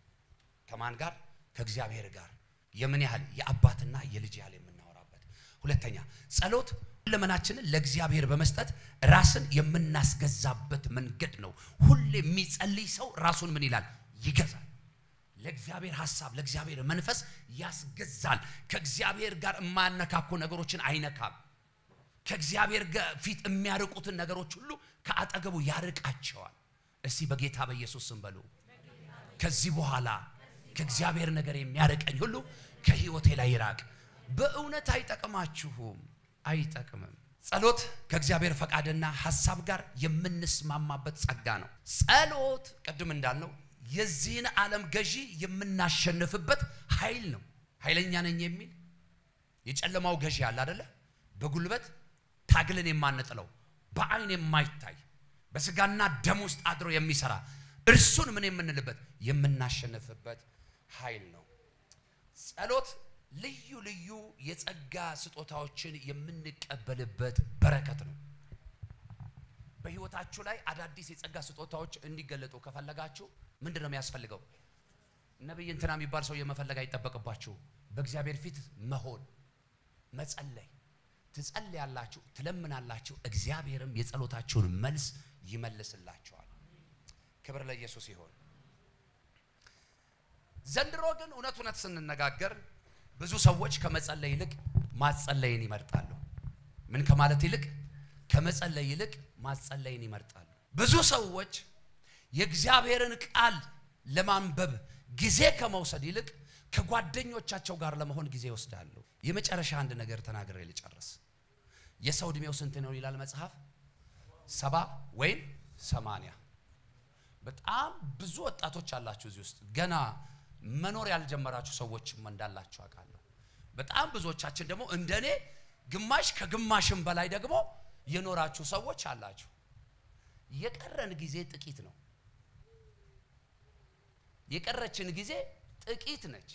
ከማን ጋር? ከእግዚአብሔር ጋር የምን ያህል? የአባትና የልጅ ያህል የምናወራበት። ሁለተኛ ጸሎት ለመናችንን ለእግዚአብሔር በመስጠት ራስን የምናስገዛበት መንገድ ነው። ሁሌ የሚጸልይ ሰው ራሱን ምን ይላል? ይገዛል። ለእግዚአብሔር ሐሳብ ለእግዚአብሔር መንፈስ ያስገዛል። ከእግዚአብሔር ጋር የማያነካኩ ነገሮችን አይነካም። ከእግዚአብሔር ጋር ፊት የሚያርቁትን ነገሮች ሁሉ ከአጠገቡ ያርቃቸዋል። እስቲ በጌታ በኢየሱስ ስም በሉ። ከዚህ በኋላ ከእግዚአብሔር ነገር የሚያርቀኝ ሁሉ ከህይወቴ ላይ ይራቅ። በእውነት አይጠቅምም። ጸሎት ከእግዚአብሔር ፈቃድና ሐሳብ ጋር የምንስማማበት ጸጋ ነው። ጸሎት ቅድም እንዳልነው የዚህን ዓለም ገዢ የምናሸንፍበት ኃይል ነው። ኃይለኛ ነኝ የሚል የጨለማው ገዢ አለ አይደለ? በጉልበት ታግለን የማንጥለው በአይን የማይታይ በስጋና ደም ውስጥ አድሮ የሚሰራ እርሱን ምን የምንልበት የምናሸንፍበት ኃይል ነው። ጸሎት ልዩ የጸጋ ስጦታዎችን የምንቀበልበት በረከት ነው። በህይወታችሁ ላይ አዳዲስ የጸጋ ስጦታዎች እንዲገለጡ ከፈለጋችሁ ምንድነው የሚያስፈልገው? ነብይ እንትና የሚባል ሰው የመፈለግ አይጠበቅባችሁ። በእግዚአብሔር ፊት መሆን፣ መጸለይ። ትጸልያላችሁ፣ ትለምናላችሁ፣ እግዚአብሔርም የጸሎታችሁን መልስ ይመልስላችኋል። ክብር ለኢየሱስ ይሁን። ዘንድሮ ግን እውነት ስንነጋገር ብዙ ሰዎች ከመጸለይ ይልቅ ማጸለይን ይመርጣሉ። ምን ከማለት ይልቅ? ከመጸለይ ይልቅ ማጸለይን ይመርጣሉ። ብዙ ሰዎች የእግዚአብሔርን ቃል ለማንበብ ጊዜ ከመውሰድ ይልቅ ከጓደኞቻቸው ጋር ለመሆን ጊዜ ይወስዳሉ። የመጨረሻ አንድ ነገር ተናግሬ ልጨርስ። የሰው እድሜው ስንት ነው ይላል መጽሐፍ? 70 ወይም 80። በጣም ብዙ ወጣቶች አላችሁ እዚህ ውስጥ ገና መኖር ያልጀመራችሁ ሰዎችም እንዳላችሁ አውቃለሁ። በጣም ብዙዎቻችን ደግሞ እንደኔ ግማሽ ከግማሽም በላይ ደግሞ የኖራችሁ ሰዎች አላችሁ። የቀረን ጊዜ ጥቂት ነው። የቀረችን ጊዜ ጥቂት ነች።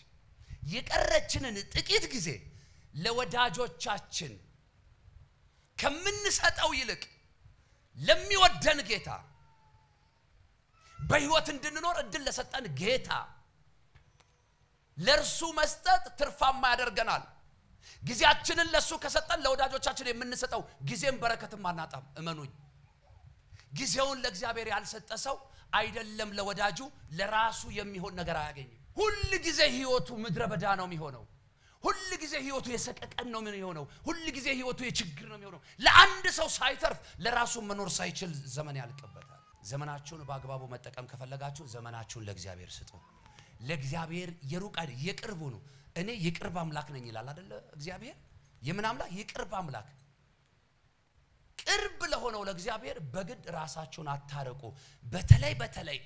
የቀረችንን ጥቂት ጊዜ ለወዳጆቻችን ከምንሰጠው ይልቅ ለሚወደን ጌታ በህይወት እንድንኖር እድል ለሰጠን ጌታ ለርሱ መስጠት ትርፋማ ያደርገናል። ጊዜያችንን ለሱ ከሰጠን ለወዳጆቻችን የምንሰጠው ጊዜም በረከትም አናጣም። እመኑኝ። ጊዜውን ለእግዚአብሔር ያልሰጠ ሰው አይደለም ለወዳጁ ለራሱ የሚሆን ነገር አያገኝም። ሁሉ ጊዜ ህይወቱ ምድረ በዳ ነው የሚሆነው። ሁሉ ጊዜ ህይወቱ የሰቀቀን ነው የሚሆነው። ሁሉ ጊዜ ህይወቱ የችግር ነው የሚሆነው። ለአንድ ሰው ሳይተርፍ ለራሱ መኖር ሳይችል ዘመን ያልቅበታል። ዘመናችሁን በአግባቡ መጠቀም ከፈለጋችሁ ዘመናችሁን ለእግዚአብሔር ስጡ። ለእግዚአብሔር የሩቅ አይደል የቅርቡ ነው። እኔ የቅርብ አምላክ ነኝ ይላል አይደለ? እግዚአብሔር የምን አምላክ? የቅርብ አምላክ። ቅርብ ለሆነው ለእግዚአብሔር በግድ ራሳችሁን አታረቁ። በተለይ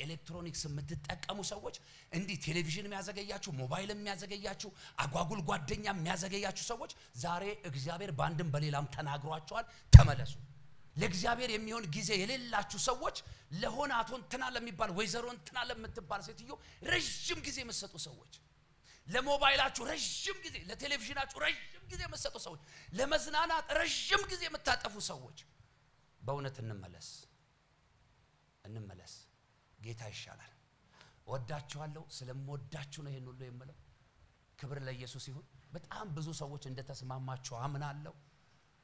ኤሌክትሮኒክስ የምትጠቀሙ ሰዎች እንዲህ ቴሌቪዥን የሚያዘገያችሁ፣ ሞባይል የሚያዘገያችሁ፣ አጓጉል ጓደኛ የሚያዘገያችሁ ሰዎች ዛሬ እግዚአብሔር ባንድም በሌላም ተናግሯቸዋል። ተመለሱ። ለእግዚአብሔር የሚሆን ጊዜ የሌላችሁ ሰዎች ለሆናቶን ትና ለሚባል ወይዘሮን ትና ለምትባል ሴትዮ ረጅም ጊዜ የምትሰጡ ሰዎች፣ ለሞባይላችሁ ረጅም ጊዜ፣ ለቴሌቪዥናችሁ ረጅም ጊዜ የምትሰጡ ሰዎች፣ ለመዝናናት ረጅም ጊዜ የምታጠፉ ሰዎች በእውነት እንመለስ። ጌታ ይሻላል። ወዳችኋለሁ። ስለምወዳችሁ ነው ይሄን ሁሉ የምለው። ክብር ለኢየሱስ ይሁን። በጣም ብዙ ሰዎች እንደተስማማችሁ አምናለሁ።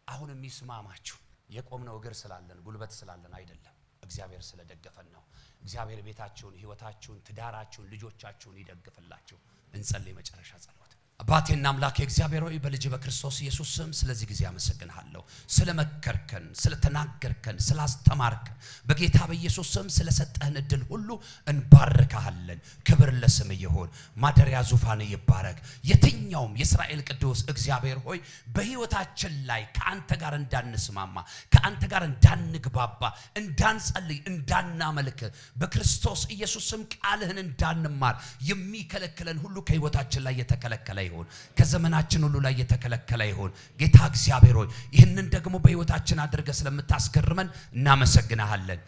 አሁንም ይስማማችሁ። የቆምነው እግር ስላለን ጉልበት ስላለን አይደለም፣ እግዚአብሔር ስለደገፈን ነው። እግዚአብሔር ቤታችሁን፣ ህይወታችሁን፣ ትዳራችሁን፣ ልጆቻችሁን ይደግፍላችሁ። እንጸልይ። መጨረሻ ጸሎት። አባቴና አምላኬ እግዚአብሔር ሆይ በልጅ በክርስቶስ ኢየሱስ ስም ስለዚህ ጊዜ አመሰግንሃለሁ። ስለመከርከን፣ ስለተናገርከን፣ ስላስተማርከን በጌታ በኢየሱስ ስም ስለሰጠህን እድል ሁሉ እንባርካለን። ክብር ለስም ይሁን። ማደሪያ ዙፋን ይባረክ። የትኛውም የእስራኤል ቅዱስ እግዚአብሔር ሆይ በህይወታችን ላይ ከአንተ ጋር እንዳንስማማ፣ ከአንተ ጋር እንዳንግባባ፣ እንዳንጸልይ፣ እንዳናመልክ በክርስቶስ ኢየሱስ ስም ቃልህን እንዳንማር የሚከለክለን ሁሉ ከህይወታችን ላይ የተከለከለ ይሁን ከዘመናችን ሁሉ ላይ የተከለከለ ይሁን ጌታ እግዚአብሔር ሆይ ይህንን ደግሞ በህይወታችን አድርገ ስለምታስገርመን እናመሰግናለን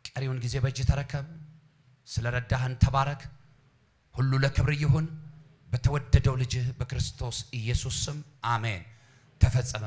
ቀሪውን ጊዜ በእጅ ተረከብ ስለረዳህን ተባረክ ሁሉ ለክብር ይሁን በተወደደው ልጅ በክርስቶስ ኢየሱስ ስም አሜን ተፈጸመ